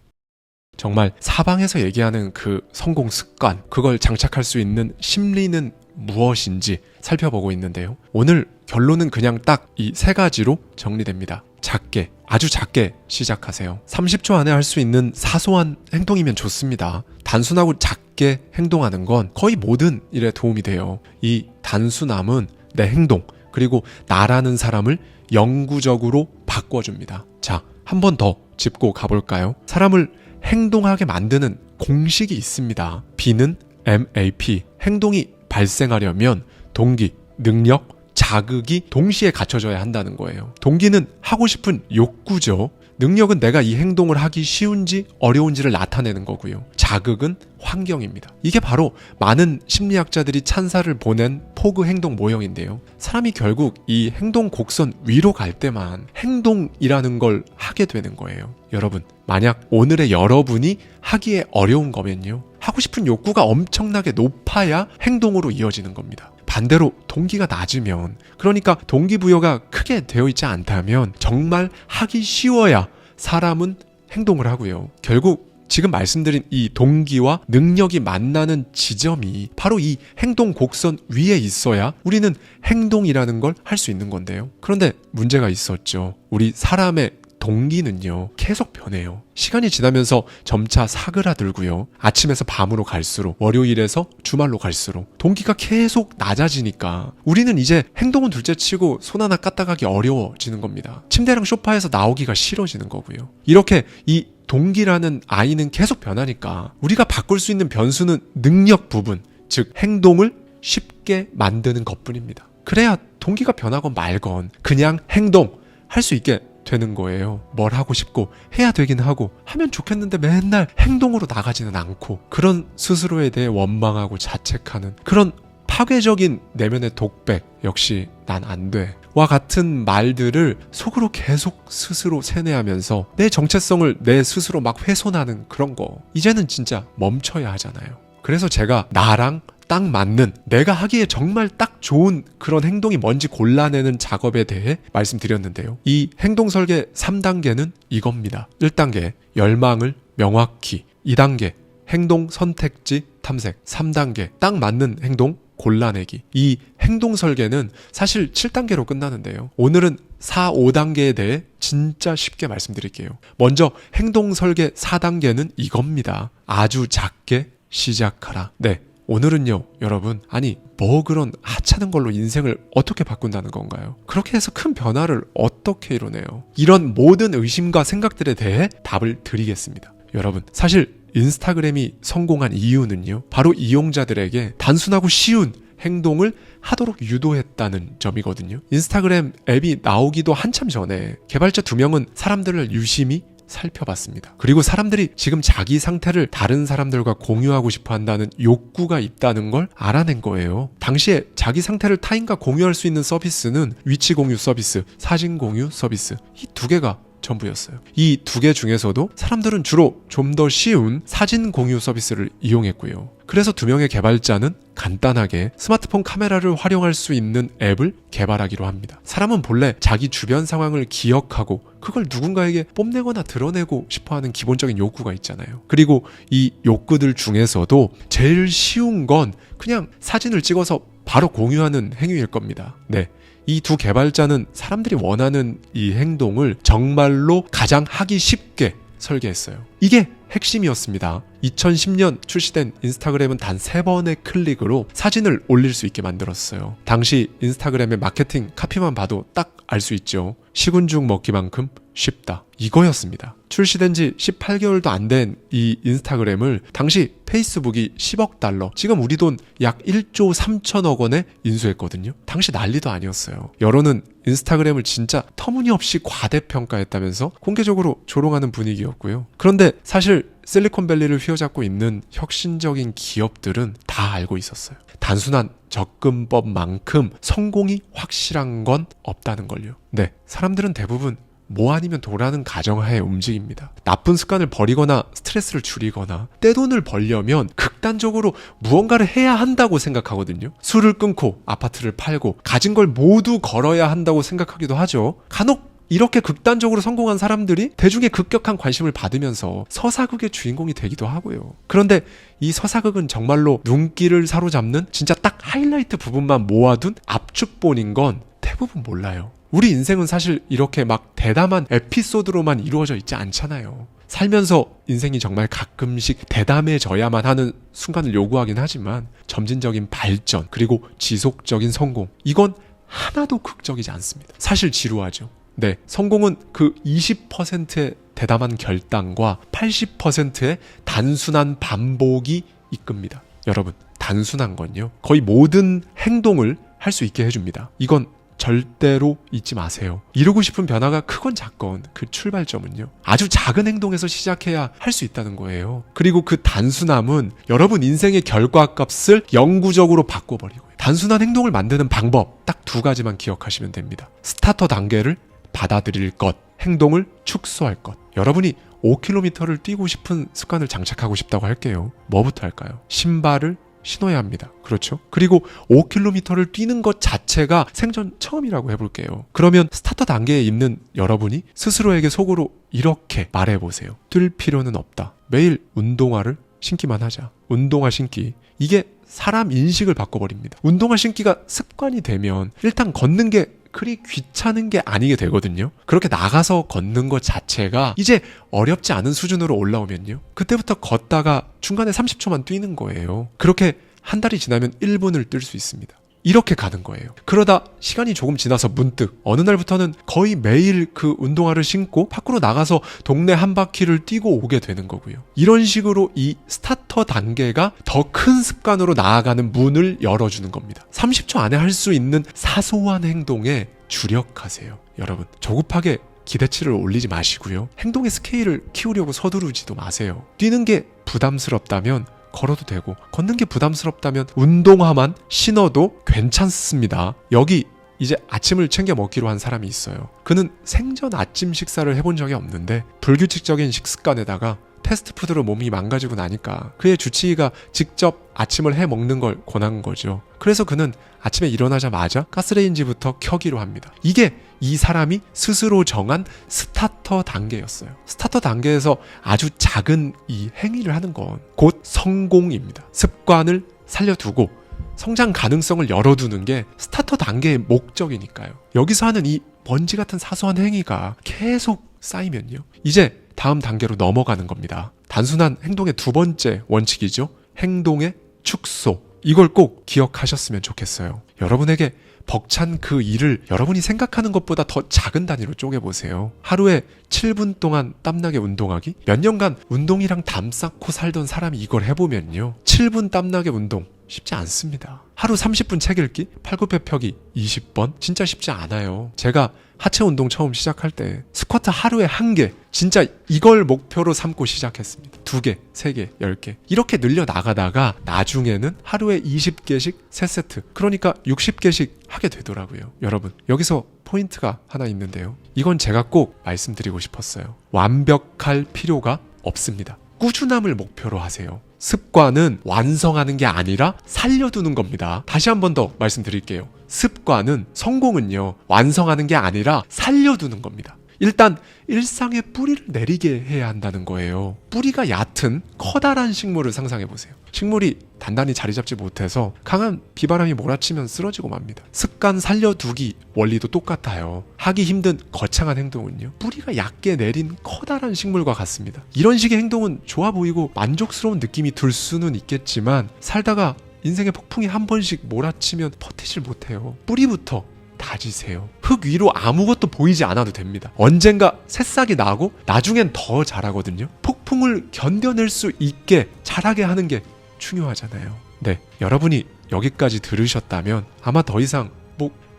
Speaker 1: 정말 사방에서 얘기하는 그 성공 습관, 그걸 장착할 수 있는 심리는 무엇인지 살펴보고 있는데요. 오늘 결론은 그냥 딱 이 3가지로 정리됩니다. 작게, 아주 작게 시작하세요. 30초 안에 할 수 있는 사소한 행동이면 좋습니다. 단순하고 작게 행동하는 건 거의 모든 일에 도움이 돼요. 이 단순함은 내 행동, 그리고 나라는 사람을 영구적으로 바꿔줍니다. 자, 한 번 더 짚고 가볼까요? 사람을 행동하게 만드는 공식이 있습니다. B는 MAP, 행동이 발생하려면 동기, 능력, 자극이 동시에 갖춰져야 한다는 거예요. 동기는 하고 싶은 욕구죠. 능력은 내가 이 행동을 하기 쉬운지 어려운지를 나타내는 거고요. 자극은 환경입니다. 이게 바로 많은 심리학자들이 찬사를 보낸 포그 행동 모형인데요. 사람이 결국 이 행동 곡선 위로 갈 때만 행동이라는 걸 하게 되는 거예요. 여러분, 만약 오늘의 여러분이 하기에 어려운 거면요, 하고 싶은 욕구가 엄청나게 높아야 행동으로 이어지는 겁니다. 반대로 동기가 낮으면, 그러니까 동기부여가 크게 되어 있지 않다면 정말 하기 쉬워야 사람은 행동을 하고요. 결국 지금 말씀드린 이 동기와 능력이 만나는 지점이 바로 이 행동 곡선 위에 있어야 우리는 행동이라는 걸 할 수 있는 건데요. 그런데 문제가 있었죠. 우리 사람의 동기는요, 계속 변해요. 시간이 지나면서 점차 사그라들고요. 아침에서 밤으로 갈수록, 월요일에서 주말로 갈수록 동기가 계속 낮아지니까 우리는 이제 행동은 둘째치고 손 하나 까딱하기 어려워지는 겁니다. 침대랑 소파에서 나오기가 싫어지는 거고요. 이렇게 이 동기라는 아이는 계속 변하니까 우리가 바꿀 수 있는 변수는 능력 부분, 즉 행동을 쉽게 만드는 것뿐입니다. 그래야 동기가 변하건 말건 그냥 행동할 수 있게 되는 거예요. 뭘 하고 싶고 해야 되긴 하고 하면 좋겠는데 맨날 행동으로 나가지는 않고, 그런 스스로에 대해 원망하고 자책하는 그런 파괴적인 내면의 독백, 역시 난 안 돼 와 같은 말들을 속으로 계속 스스로 세뇌하면서 내 정체성을 내 스스로 막 훼손하는 그런 거, 이제는 진짜 멈춰야 하잖아요. 그래서 제가 나랑 딱 맞는, 내가 하기에 정말 딱 좋은 그런 행동이 뭔지 골라내는 작업에 대해 말씀드렸는데요. 이 행동 설계 3단계는 이겁니다. 1단계, 열망을 명확히. 2단계, 행동 선택지 탐색. 3단계, 딱 맞는 행동 골라내기. 이 행동 설계는 사실 7단계로 끝나는데요. 오늘은 4, 5단계에 대해 진짜 쉽게 말씀드릴게요. 먼저 행동 설계 4단계는 이겁니다. 아주 작게 시작하라. 네, 오늘은요, 여러분, 아니 뭐 그런 하찮은 걸로 인생을 어떻게 바꾼다는 건가요? 그렇게 해서 큰 변화를 어떻게 이루네요? 이런 모든 의심과 생각들에 대해 답을 드리겠습니다. 여러분, 사실 인스타그램이 성공한 이유는요, 바로 이용자들에게 단순하고 쉬운 행동을 하도록 유도했다는 점이거든요. 인스타그램 앱이 나오기도 한참 전에 개발자 2명은 사람들을 유심히 살펴봤습니다. 그리고 사람들이 지금 자기 상태를 다른 사람들과 공유하고 싶어 한다는 욕구가 있다는 걸 알아낸 거예요. 당시에 자기 상태를 타인과 공유할 수 있는 서비스는 위치 공유 서비스, 사진 공유 서비스, 이 2개가 전부였어요. 이 2개 중에서도 사람들은 주로 좀 더 쉬운 사진 공유 서비스를 이용했고요. 그래서 2명의 개발자는 간단하게 스마트폰 카메라를 활용할 수 있는 앱을 개발하기로 합니다. 사람은 본래 자기 주변 상황을 기억하고 그걸 누군가에게 뽐내거나 드러내고 싶어하는 기본적인 욕구가 있잖아요. 그리고 이 욕구들 중에서도 제일 쉬운 건 그냥 사진을 찍어서 바로 공유하는 행위일 겁니다. 네, 이 2 개발자는 사람들이 원하는 이 행동을 정말로 가장 하기 쉽게 설계했어요. 이게 핵심이었습니다. 2010년 출시된 인스타그램은 단 3번의 클릭으로 사진을 올릴 수 있게 만들었어요. 당시 인스타그램의 마케팅 카피만 봐도 딱 알 수 있죠. 식은 죽 먹기만큼 쉽다. 이거였습니다. 출시된 지 18개월도 안 된 이 인스타그램을 당시 페이스북이 10억 달러, 지금 우리 돈 약 1조 3천억 원에 인수했거든요. 당시 난리도 아니었어요. 여론은 인스타그램을 진짜 터무니없이 과대평가했다면서 공개적으로 조롱하는 분위기였고요. 그런데 사실 실리콘밸리를 휘어잡고 있는 혁신적인 기업들은 다 알고 있었어요. 단순한 접근법만큼 성공이 확실한 건 없다는 걸요. 네, 사람들은 대부분 뭐 아니면 도라는 가정하에 움직입니다. 나쁜 습관을 버리거나 스트레스를 줄이거나 떼돈을 벌려면 극단적으로 무언가를 해야 한다고 생각하거든요. 술을 끊고 아파트를 팔고 가진 걸 모두 걸어야 한다고 생각하기도 하죠. 간혹 이렇게 극단적으로 성공한 사람들이 대중의 급격한 관심을 받으면서 서사극의 주인공이 되기도 하고요. 그런데 이 서사극은 정말로 눈길을 사로잡는 진짜 딱 하이라이트 부분만 모아둔 압축본인 건 대부분 몰라요. 우리 인생은 사실 이렇게 막 대담한 에피소드로만 이루어져 있지 않잖아요. 살면서 인생이 정말 가끔씩 대담해져야만 하는 순간을 요구하긴 하지만 점진적인 발전 그리고 지속적인 성공, 이건 하나도 극적이지 않습니다. 사실 지루하죠. 네, 성공은 그 20%의 대담한 결단과 80%의 단순한 반복이 이끕니다. 여러분, 단순한 건요, 거의 모든 행동을 할 수 있게 해줍니다. 이건 절대로 잊지 마세요. 이루고 싶은 변화가 크건 작건 그 출발점은요, 아주 작은 행동에서 시작해야 할 수 있다는 거예요. 그리고 그 단순함은 여러분 인생의 결과값을 영구적으로 바꿔버리고요. 단순한 행동을 만드는 방법 딱 두 가지만 기억하시면 됩니다. 스타터 단계를 받아들일 것, 행동을 축소할 것. 여러분이 5km를 뛰고 싶은 습관을 장착하고 싶다고 할게요. 뭐부터 할까요? 신발을 신어야 합니다. 그렇죠? 그리고 5km를 뛰는 것 자체가 생전 처음이라고 해볼게요. 그러면 스타터 단계에 있는 여러분이 스스로에게 속으로 이렇게 말해보세요. 뛸 필요는 없다. 매일 운동화를 신기만 하자. 운동화 신기. 이게 사람 인식을 바꿔버립니다. 운동화 신기가 습관이 되면 일단 걷는 게 그리 귀찮은 게 아니게 되거든요. 그렇게 나가서 걷는 것 자체가 이제 어렵지 않은 수준으로 올라오면요, 그때부터 걷다가 중간에 30초만 뛰는 거예요. 그렇게 한 달이 지나면 1분을 뛸 수 있습니다. 이렇게 가는 거예요. 그러다 시간이 조금 지나서 문득 어느 날부터는 거의 매일 그 운동화를 신고 밖으로 나가서 동네 한 바퀴를 뛰고 오게 되는 거고요. 이런 식으로 이 스타터 단계가 더 큰 습관으로 나아가는 문을 열어주는 겁니다. 30초 안에 할 수 있는 사소한 행동에 주력하세요. 여러분, 조급하게 기대치를 올리지 마시고요. 행동의 스케일을 키우려고 서두르지도 마세요. 뛰는 게 부담스럽다면 걸어도 되고, 걷는 게 부담스럽다면 운동화만 신어도 괜찮습니다. 여기 이제 아침을 챙겨 먹기로 한 사람이 있어요. 그는 생전 아침 식사를 해본 적이 없는데 불규칙적인 식습관에다가 패스트푸드로 몸이 망가지고 나니까 그의 주치의가 직접 아침을 해 먹는 걸 권한 거죠. 그래서 그는 아침에 일어나자마자 가스레인지부터 켜기로 합니다. 이게 이 사람이 스스로 정한 스타터 단계였어요. 스타터 단계에서 아주 작은 이 행위를 하는 건 곧 성공입니다. 습관을 살려두고 성장 가능성을 열어두는 게 스타터 단계의 목적이니까요. 여기서 하는 이 먼지 같은 사소한 행위가 계속 쌓이면요, 이제 다음 단계로 넘어가는 겁니다. 단순한 행동의 두 번째 원칙이죠. 행동의 축소. 이걸 꼭 기억하셨으면 좋겠어요. 여러분에게 벅찬 그 일을 여러분이 생각하는 것보다 더 작은 단위로 쪼개보세요. 하루에 7분 동안 땀나게 운동하기? 몇 년간 운동이랑 담 쌓고 살던 사람이 이걸 해보면요, 7분 땀나게 운동 쉽지 않습니다. 하루 30분 책 읽기, 팔굽혀 펴기 20번? 진짜 쉽지 않아요. 제가 하체 운동 처음 시작할 때 스쿼트 하루에 1개, 진짜 이걸 목표로 삼고 시작했습니다. 2개, 3개, 10개 이렇게 늘려나가다가 나중에는 하루에 20개씩 3세트, 그러니까 60개씩 하게 되더라고요. 여러분, 여기서 포인트가 하나 있는데요, 이건 제가 꼭 말씀드리고 싶었어요. 완벽할 필요가 없습니다. 꾸준함을 목표로 하세요. 습관은 완성하는 게 아니라 살려두는 겁니다. 다시 한 번 더 말씀드릴게요. 습관은, 성공은요, 완성하는 게 아니라 살려두는 겁니다. 일단 일상에 뿌리를 내리게 해야 한다는 거예요. 뿌리가 얕은 커다란 식물을 상상해 보세요. 식물이 단단히 자리 잡지 못해서 강한 비바람이 몰아치면 쓰러지고 맙니다. 습관 살려두기 원리도 똑같아요. 하기 힘든 거창한 행동은요, 뿌리가 얕게 내린 커다란 식물과 같습니다. 이런 식의 행동은 좋아 보이고 만족스러운 느낌이 들 수는 있겠지만 살다가 인생의 폭풍이 한 번씩 몰아치면 버티질 못해요. 뿌리부터 다지세요. 흙 위로 아무것도 보이지 않아도 됩니다. 언젠가 새싹이 나고 나중엔 더 자라거든요. 폭풍을 견뎌낼 수 있게 자라게 하는 게 중요하잖아요. 네, 여러분이 여기까지 들으셨다면 아마 더 이상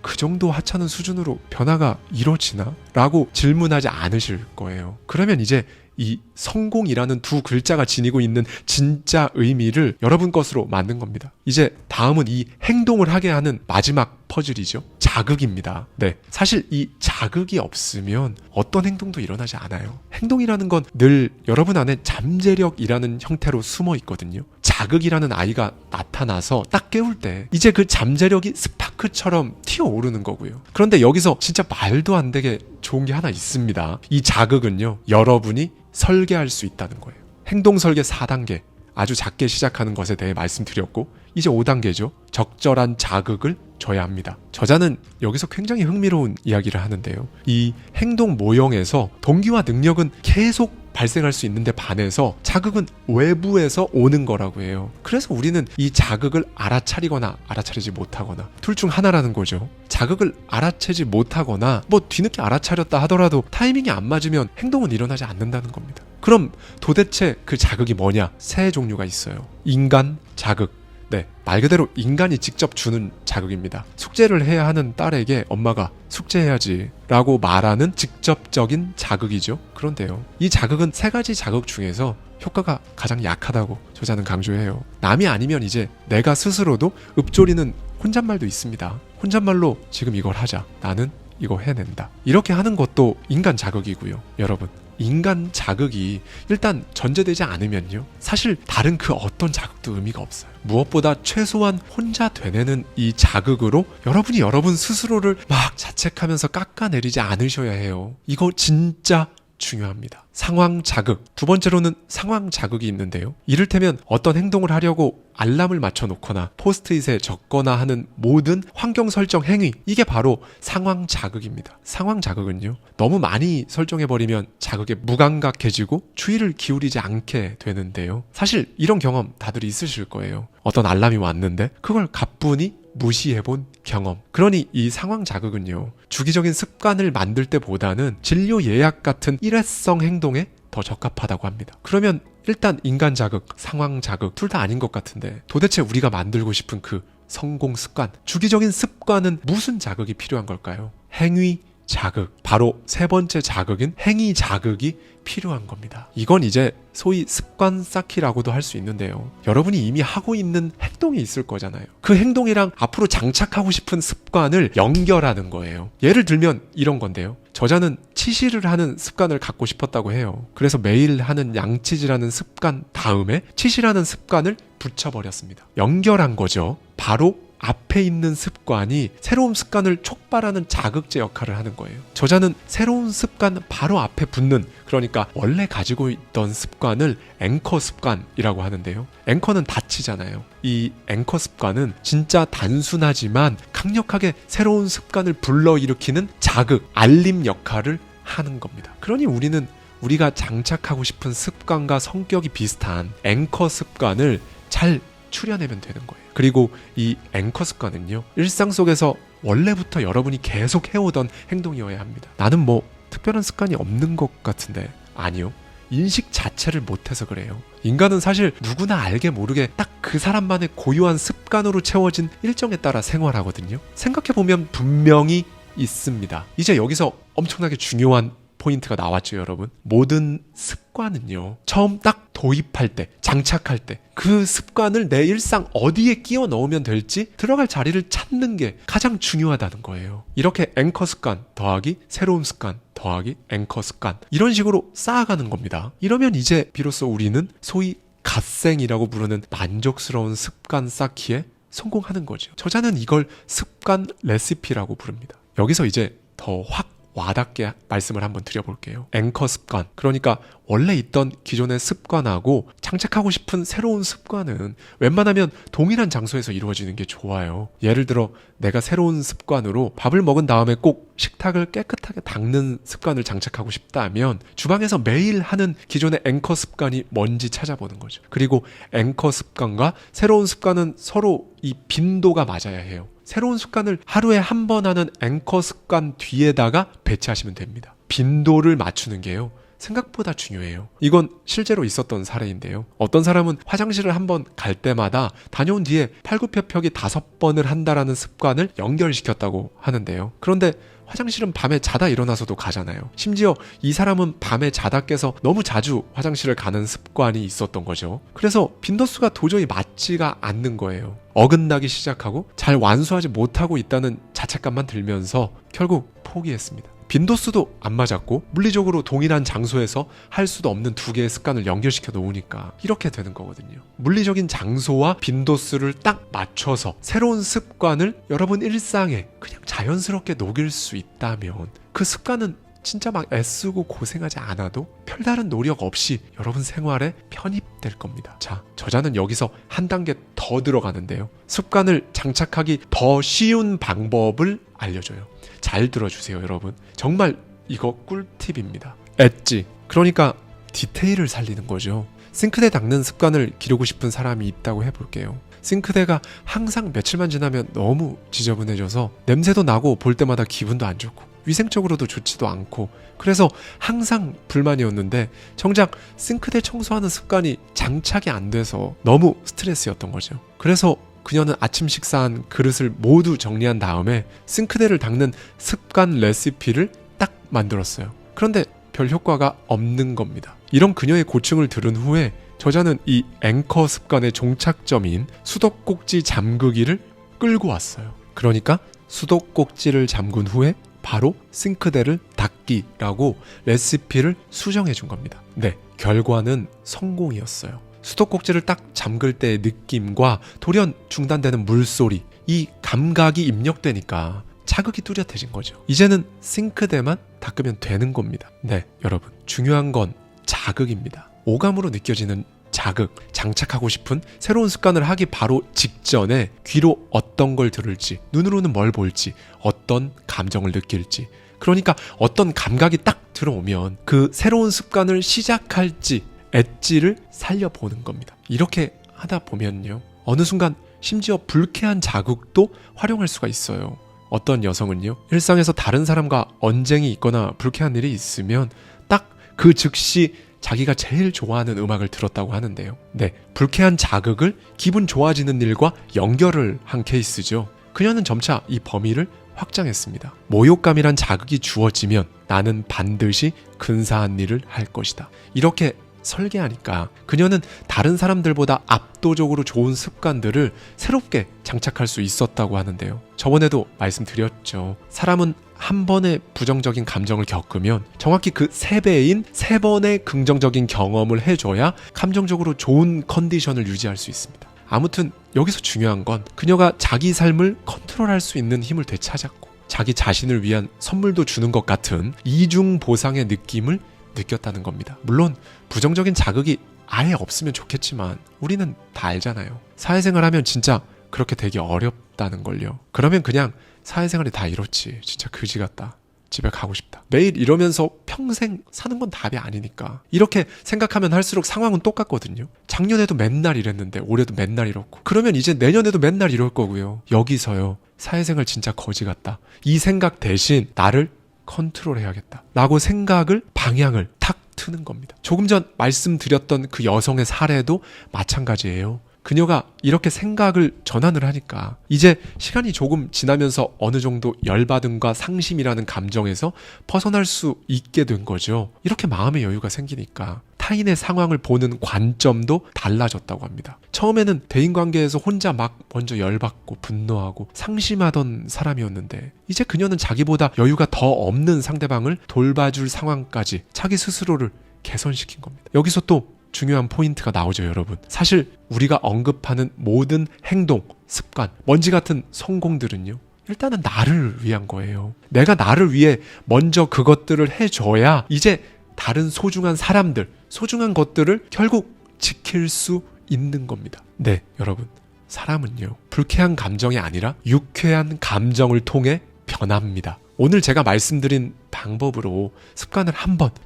Speaker 1: 그 정도 하찮은 수준으로 변화가 이루어지나? 라고 질문하지 않으실 거예요. 그러면 이제 이 성공이라는 두 글자가 지니고 있는 진짜 의미를 여러분 것으로 만든 겁니다. 이제 다음은 이 행동을 하게 하는 마지막 퍼즐이죠. 자극입니다. 네, 사실 이 자극이 없으면 어떤 행동도 일어나지 않아요. 행동이라는 건 늘 여러분 안에 잠재력이라는 형태로 숨어 있거든요. 자극이라는 아이가 나타나서 딱 깨울 때 이제 그 잠재력이 스파크처럼 튀어오르는 거고요. 그런데 여기서 진짜 말도 안 되게 좋은 게 하나 있습니다. 이 자극은요, 여러분이 설계할 수 있다는 거예요. 행동 설계 4단계, 아주 작게 시작하는 것에 대해 말씀드렸고, 이제 5단계죠. 적절한 자극을 줘야 합니다. 저자는 여기서 굉장히 흥미로운 이야기를 하는데요. 이 행동 모형에서 동기와 능력은 계속 발생할 수 있는데 반해서 자극은 외부에서 오는 거라고 해요. 그래서 우리는 이 자극을 알아차리거나 알아차리지 못하거나 둘 중 하나라는 거죠. 자극을 알아채지 못하거나 뒤늦게 알아차렸다 하더라도 타이밍이 안 맞으면 행동은 일어나지 않는다는 겁니다. 그럼 도대체 그 자극이 뭐냐? 세 종류가 있어요. 인간 자극. 네, 말 그대로 인간이 직접 주는 자극입니다. 숙제를 해야 하는 딸에게 엄마가 숙제해야지 라고 말하는 직접적인 자극이죠. 그런데요, 이 자극은 세 가지 자극 중에서 효과가 가장 약하다고 저자는 강조해요. 남이 아니면 이제 내가 스스로도 읊조리는 혼잣말도 있습니다. 혼잣말로 지금 이걸 하자, 나는 이거 해낸다, 이렇게 하는 것도 인간 자극이고요. 여러분, 인간 자극이 일단 전제되지 않으면요, 사실 다른 그 어떤 자극도 의미가 없어요. 무엇보다 최소한 혼자 되뇌는 이 자극으로 여러분이 여러분 스스로를 막 자책하면서 깎아내리지 않으셔야 해요. 이거 진짜 중요합니다. 상황 자극. 두 번째로는 상황 자극이 있는데요. 이를테면 어떤 행동을 하려고 알람을 맞춰 놓거나 포스트잇에 적거나 하는 모든 환경 설정 행위, 이게 바로 상황 자극입니다. 상황 자극은요, 너무 많이 설정해버리면 자극에 무감각해지고 주의를 기울이지 않게 되는데요. 사실 이런 경험 다들 있으실 거예요. 어떤 알람이 왔는데 그걸 가뿐히 무시해본 경험. 그러니 이 상황 자극은요, 주기적인 습관을 만들 때보다는 진료 예약 같은 일회성 행동에 더 적합하다고 합니다. 그러면 일단 인간 자극, 상황 자극 둘 다 아닌 것 같은데, 도대체 우리가 만들고 싶은 그 성공 습관, 주기적인 습관은 무슨 자극이 필요한 걸까요? 행위 자극, 바로 세 번째 자극인 행위 자극이 필요한 겁니다. 이건 이제 소위 습관 쌓기라고도 할 수 있는데요. 여러분이 이미 하고 있는 행동이 있을 거잖아요. 그 행동이랑 앞으로 장착하고 싶은 습관을 연결하는 거예요. 예를 들면 이런 건데요. 저자는 치실을 하는 습관을 갖고 싶었다고 해요. 그래서 매일 하는 양치질하는 습관 다음에 치실하는 습관을 붙여버렸습니다. 연결한 거죠. 바로 앞에 있는 습관이 새로운 습관을 촉발하는 자극제 역할을 하는 거예요. 저자는 새로운 습관 바로 앞에 붙는, 그러니까 원래 가지고 있던 습관을 앵커 습관이라고 하는데요. 앵커는 닫히잖아요. 이 앵커 습관은 진짜 단순하지만 강력하게 새로운 습관을 불러일으키는 자극, 알림 역할을 하는 겁니다. 그러니 우리는 우리가 장착하고 싶은 습관과 성격이 비슷한 앵커 습관을 잘 추려내면 되는 거예요. 그리고 이 앵커 습관은요, 일상 속에서 원래부터 여러분이 계속 해오던 행동이어야 합니다. 나는 특별한 습관이 없는 것 같은데, 아니요. 인식 자체를 못해서 그래요. 인간은 사실 누구나 알게 모르게 딱 그 사람만의 고유한 습관으로 채워진 일정에 따라 생활하거든요. 생각해보면 분명히 있습니다. 이제 여기서 엄청나게 중요한 포인트가 나왔죠, 여러분. 모든 습관은요, 처음 딱 도입할 때, 장착할 때 그 습관을 내 일상 어디에 끼워 넣으면 될지 들어갈 자리를 찾는 게 가장 중요하다는 거예요. 이렇게 앵커 습관 더하기 새로운 습관 더하기 앵커 습관, 이런 식으로 쌓아가는 겁니다. 이러면 이제 비로소 우리는 소위 갓생이라고 부르는 만족스러운 습관 쌓기에 성공하는 거죠. 저자는 이걸 습관 레시피라고 부릅니다. 여기서 이제 더 확 와닿게 말씀을 한번 드려볼게요. 앵커 습관, 그러니까 원래 있던 기존의 습관하고 장착하고 싶은 새로운 습관은 웬만하면 동일한 장소에서 이루어지는 게 좋아요. 예를 들어 내가 새로운 습관으로 밥을 먹은 다음에 꼭 식탁을 깨끗하게 닦는 습관을 장착하고 싶다면 주방에서 매일 하는 기존의 앵커 습관이 뭔지 찾아보는 거죠. 그리고 앵커 습관과 새로운 습관은 서로 이 빈도가 맞아야 해요. 새로운 습관을 하루에 한 번 하는 앵커 습관 뒤에다가 배치하시면 됩니다. 빈도를 맞추는 게요, 생각보다 중요해요. 이건 실제로 있었던 사례인데요. 어떤 사람은 화장실을 한 번 갈 때마다 다녀온 뒤에 팔굽혀펴기 5번을 한다라는 습관을 연결시켰다고 하는데요. 그런데 화장실은 밤에 자다 일어나서도 가잖아요. 심지어 이 사람은 밤에 자다 깨서 너무 자주 화장실을 가는 습관이 있었던 거죠. 그래서 빈도수가 도저히 맞지가 않는 거예요. 어긋나기 시작하고 잘 완수하지 못하고 있다는 자책감만 들면서 결국 포기했습니다. 빈도수도 안 맞았고 물리적으로 동일한 장소에서 할 수도 없는 두 개의 습관을 연결시켜 놓으니까 이렇게 되는 거거든요. 물리적인 장소와 빈도수를 딱 맞춰서 새로운 습관을 여러분 일상에 그냥 자연스럽게 녹일 수 있다면 그 습관은 진짜 막 애쓰고 고생하지 않아도 별다른 노력 없이 여러분 생활에 편입될 겁니다. 자, 저자는 여기서 한 단계 더 들어가는데요. 습관을 장착하기 더 쉬운 방법을 알려줘요. 잘 들어주세요, 여러분. 정말 이거 꿀팁입니다. 엣지, 그러니까 디테일을 살리는 거죠. 싱크대 닦는 습관을 기르고 싶은 사람이 있다고 해볼게요. 싱크대가 항상 며칠만 지나면 너무 지저분해져서 냄새도 나고 볼 때마다 기분도 안 좋고 위생적으로도 좋지도 않고, 그래서 항상 불만이었는데 정작 싱크대 청소하는 습관이 장착이 안 돼서 너무 스트레스였던 거죠. 그래서 그녀는 아침 식사한 그릇을 모두 정리한 다음에 싱크대를 닦는 습관 레시피를 딱 만들었어요. 그런데 별 효과가 없는 겁니다. 이런 그녀의 고충을 들은 후에 저자는 이 앵커 습관의 종착점인 수도꼭지 잠그기를 끌고 왔어요. 그러니까 수도꼭지를 잠근 후에 바로 싱크대를 닦기라고 레시피를 수정해 준 겁니다. 네, 결과는 성공이었어요. 수도꼭지를 딱 잠글 때의 느낌과 돌연 중단되는 물소리, 이 감각이 입력되니까 자극이 뚜렷해진 거죠. 이제는 싱크대만 닦으면 되는 겁니다. 네, 여러분, 중요한 건 자극입니다. 오감으로 느껴지는 자극, 장착하고 싶은 새로운 습관을 하기 바로 직전에 귀로 어떤 걸 들을지, 눈으로는 뭘 볼지, 어떤 감정을 느낄지, 그러니까 어떤 감각이 딱 들어오면 그 새로운 습관을 시작할지 엣지를 살려보는 겁니다. 이렇게 하다 보면요, 어느 순간 심지어 불쾌한 자극도 활용할 수가 있어요. 어떤 여성은요, 일상에서 다른 사람과 언쟁이 있거나 불쾌한 일이 있으면 딱 그 즉시 자기가 제일 좋아하는 음악을 들었다고 하는데요. 네, 불쾌한 자극을 기분 좋아지는 일과 연결을 한 케이스죠. 그녀는 점차 이 범위를 확장했습니다. 모욕감이란 자극이 주어지면 나는 반드시 근사한 일을 할 것이다. 이렇게 설계하니까 그녀는 다른 사람들보다 압도적으로 좋은 습관들을 새롭게 장착할 수 있었다고 하는데요. 저번에도 말씀드렸죠. 사람은 한 번의 부정적인 감정을 겪으면 정확히 그 3배인 3번의 긍정적인 경험을 해줘야 감정적으로 좋은 컨디션을 유지할 수 있습니다. 아무튼 여기서 중요한 건 그녀가 자기 삶을 컨트롤할 수 있는 힘을 되찾았고 자기 자신을 위한 선물도 주는 것 같은 이중 보상의 느낌을 느꼈다는 겁니다. 물론 부정적인 자극이 아예 없으면 좋겠지만 우리는 다 알잖아요. 사회생활 하면 진짜 그렇게 되기 어렵다는 걸요. 그러면 그냥 사회생활이 다 이렇지, 진짜 그지 같다, 집에 가고 싶다, 매일 이러면서 평생 사는 건 답이 아니니까 이렇게 생각하면 할수록 상황은 똑같거든요. 작년에도 맨날 이랬는데 올해도 맨날 이렇고, 그러면 이제 내년에도 맨날 이럴 거고요. 여기서요, 사회생활 진짜 거지 같다, 이 생각 대신 나를 컨트롤해야겠다 라고 생각을, 방향을 탁 트는 겁니다. 조금 전 말씀드렸던 그 여성의 사례도 마찬가지예요. 그녀가 이렇게 생각을 전환을 하니까 이제 시간이 조금 지나면서 어느 정도 열받음과 상심이라는 감정에서 벗어날 수 있게 된 거죠. 이렇게 마음의 여유가 생기니까 타인의 상황을 보는 관점도 달라졌다고 합니다. 처음에는 대인관계에서 혼자 막 먼저 열받고 분노하고 상심하던 사람이었는데 이제 그녀는 자기보다 여유가 더 없는 상대방을 돌봐줄 상황까지 자기 스스로를 개선시킨 겁니다. 여기서 또 중요한 포인트가 나오죠, 여러분. 사실 우리가 언급하는 모든 행동, 습관, 먼지 같은 성공들은요, 일단은 나를 위한 거예요. 내가 나를 위해 먼저 그것들을 해줘야 이제 다른 소중한 사람들, 소중한 것들을 결국 지킬 수 있는 겁니다. 네, 여러분. 사람은요, 불쾌한 감정이 아니라 유쾌한 감정을 통해 변합니다. 오늘 제가 말씀드린 방법으로 습관을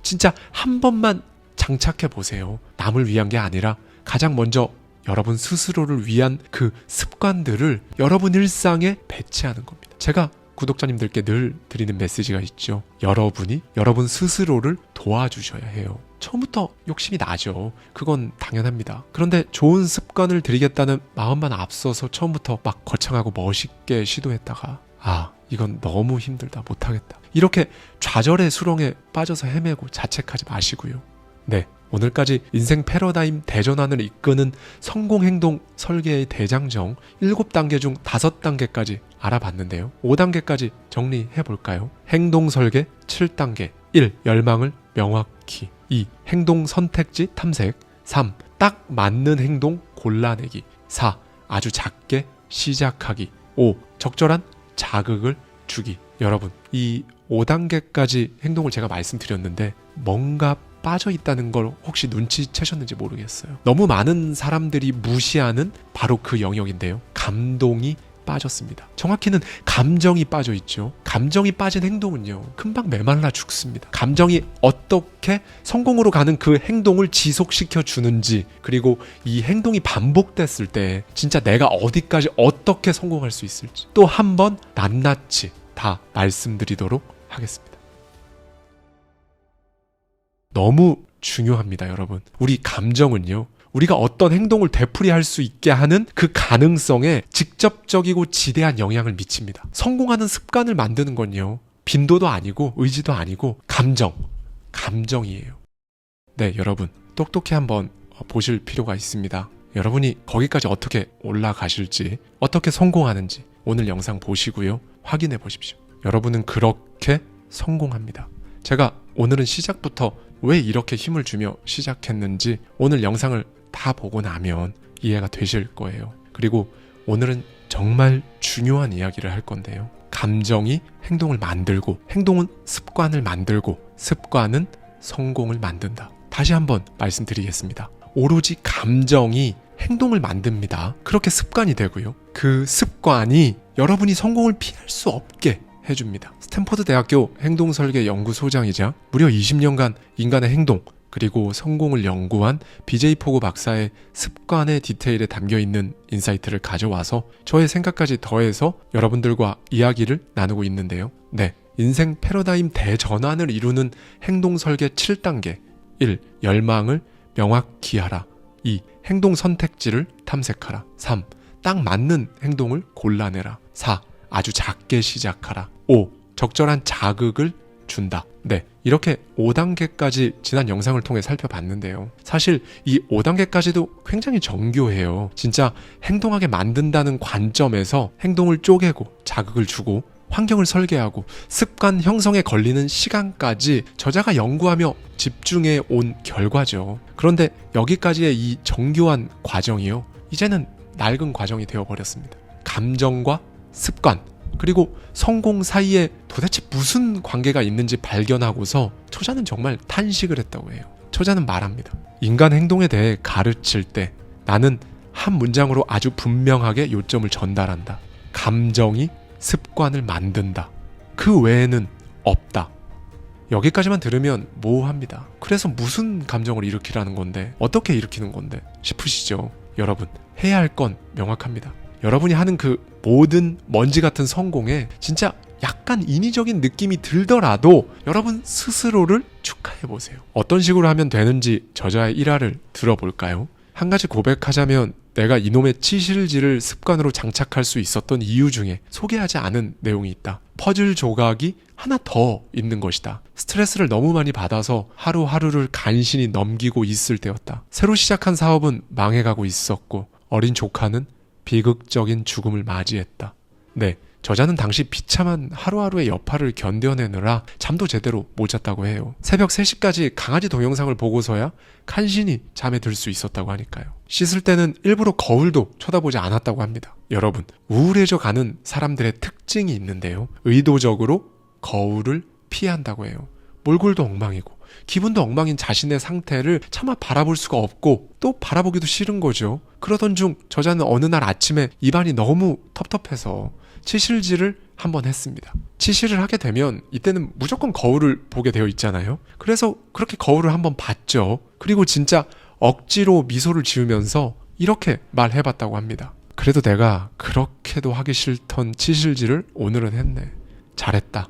Speaker 1: 진짜 한 번만 장착해 보세요. 남을 위한 게 아니라 가장 먼저 여러분 스스로를 위한 그 습관들을 여러분 일상에 배치하는 겁니다. 제가 구독자님들께 늘 드리는 메시지가 있죠. 여러분이 여러분 스스로를 도와주셔야 해요. 처음부터 욕심이 나죠. 그건 당연합니다. 그런데 좋은 습관을 들이겠다는 마음만 앞서서 처음부터 막 거창하고 멋있게 시도했다가 이건 너무 힘들다, 못하겠다, 이렇게 좌절의 수렁에 빠져서 헤매고 자책하지 마시고요. 네, 오늘까지 인생 패러다임 대전환을 이끄는 성공행동 설계의 대장정 7단계 중 5단계까지 알아봤는데요. 5단계까지 정리해볼까요? 행동 설계 7단계. 1. 열망을 명확히. 2. 행동 선택지 탐색. 3. 딱 맞는 행동 골라내기. 4. 아주 작게 시작하기. 5. 적절한 자극을 주기. 여러분, 이 5단계까지 행동을 제가 말씀드렸는데 뭔가 빠져 있다는 걸 혹시 눈치채셨는지 모르겠어요. 너무 많은 사람들이 무시하는 바로 그 영역인데요. 감동이 빠졌습니다. 정확히는 감정이 빠져 있죠. 감정이 빠진 행동은요, 금방 메말라 죽습니다. 감정이 어떻게 성공으로 가는 그 행동을 지속시켜 주는지, 그리고 이 행동이 반복됐을 때 진짜 내가 어디까지 어떻게 성공할 수 있을지 또 한 번 낱낱이 다 말씀드리도록 하겠습니다. 너무 중요합니다, 여러분. 우리 감정은요, 우리가 어떤 행동을 되풀이할 수 있게 하는 그 가능성에 직접적이고 지대한 영향을 미칩니다. 성공하는 습관을 만드는 건요, 빈도도 아니고 의지도 아니고 감정이에요. 네, 여러분, 똑똑히 한번 보실 필요가 있습니다. 여러분이 거기까지 어떻게 올라가실지, 어떻게 성공하는지 오늘 영상 보시고요, 확인해 보십시오. 여러분은 그렇게 성공합니다. 제가 오늘은 시작부터 왜 이렇게 힘을 주며 시작했는지 오늘 영상을 다 보고 나면 이해가 되실 거예요. 그리고 오늘은 정말 중요한 이야기를 할 건데요. 감정이 행동을 만들고, 행동은 습관을 만들고, 습관은 성공을 만든다. 다시 한번 말씀드리겠습니다. 오로지 감정이 행동을 만듭니다. 그렇게 습관이 되고요. 그 습관이 여러분이 성공을 피할 수 없게 해줍니다. 스탠퍼드 대학교 행동설계 연구소장이자 무려 20년간 인간의 행동 그리고 성공을 연구한 BJ 포그 박사의 습관의 디테일에 담겨있는 인사이트를 가져와서 저의 생각까지 더해서 여러분들과 이야기를 나누고 있는데요. 네, 인생 패러다임 대전환을 이루는 행동 설계 7단계. 1. 열망을 명확히 하라. 2. 행동 선택지를 탐색하라. 3. 딱 맞는 행동을 골라내라. 4. 아주 작게 시작하라. 5. 적절한 자극을 준다. 네, 이렇게 5단계까지 지난 영상을 통해 살펴봤는데요. 사실 이 5단계까지도 굉장히 정교해요. 진짜 행동하게 만든다는 관점에서 행동을 쪼개고 자극을 주고 환경을 설계하고 습관 형성에 걸리는 시간까지 저자가 연구하며 집중해 온 결과죠. 그런데 여기까지의 이 정교한 과정이요, 이제는 낡은 과정이 되어버렸습니다. 감정과 습관, 그리고 성공 사이에 도대체 무슨 관계가 있는지 발견하고서 저자는 정말 탄식을 했다고 해요. 저자는 말합니다. 인간 행동에 대해 가르칠 때 나는 한 문장으로 아주 분명하게 요점을 전달한다. 감정이 습관을 만든다. 그 외에는 없다. 여기까지만 들으면 모호합니다. 그래서 무슨 감정을 일으키라는 건데, 어떻게 일으키는 건데 싶으시죠? 여러분, 해야 할 건 명확합니다. 여러분이 하는 그 모든 먼지 같은 성공에 진짜 약간 인위적인 느낌이 들더라도 여러분 스스로를 축하해보세요. 어떤 식으로 하면 되는지 저자의 일화를 들어볼까요? 한 가지 고백하자면 내가 이놈의 치실질을 습관으로 장착할 수 있었던 이유 중에 소개하지 않은 내용이 있다. 퍼즐 조각이 하나 더 있는 것이다. 스트레스를 너무 많이 받아서 하루하루를 간신히 넘기고 있을 때였다. 새로 시작한 사업은 망해가고 있었고 어린 조카는 비극적인 죽음을 맞이했다. 네, 저자는 당시 비참한 하루하루의 여파를 견뎌내느라 잠도 제대로 못 잤다고 해요. 새벽 3시까지 강아지 동영상을 보고서야 간신히 잠에 들 수 있었다고 하니까요. 씻을 때는 일부러 거울도 쳐다보지 않았다고 합니다. 여러분, 우울해져 가는 사람들의 특징이 있는데요. 의도적으로 거울을 피한다고 해요. 몰골도 엉망이고 기분도 엉망인 자신의 상태를 차마 바라볼 수가 없고 또 바라보기도 싫은 거죠. 그러던 중 저자는 어느 날 아침에 입안이 너무 텁텁해서 치실질을 한번 했습니다. 치실을 하게 되면 이때는 무조건 거울을 보게 되어 있잖아요. 그래서 그렇게 거울을 한번 봤죠. 그리고 진짜 억지로 미소를 지으면서 이렇게 말해봤다고 합니다. 그래도 내가 그렇게도 하기 싫던 치실질을 오늘은 했네. 잘했다.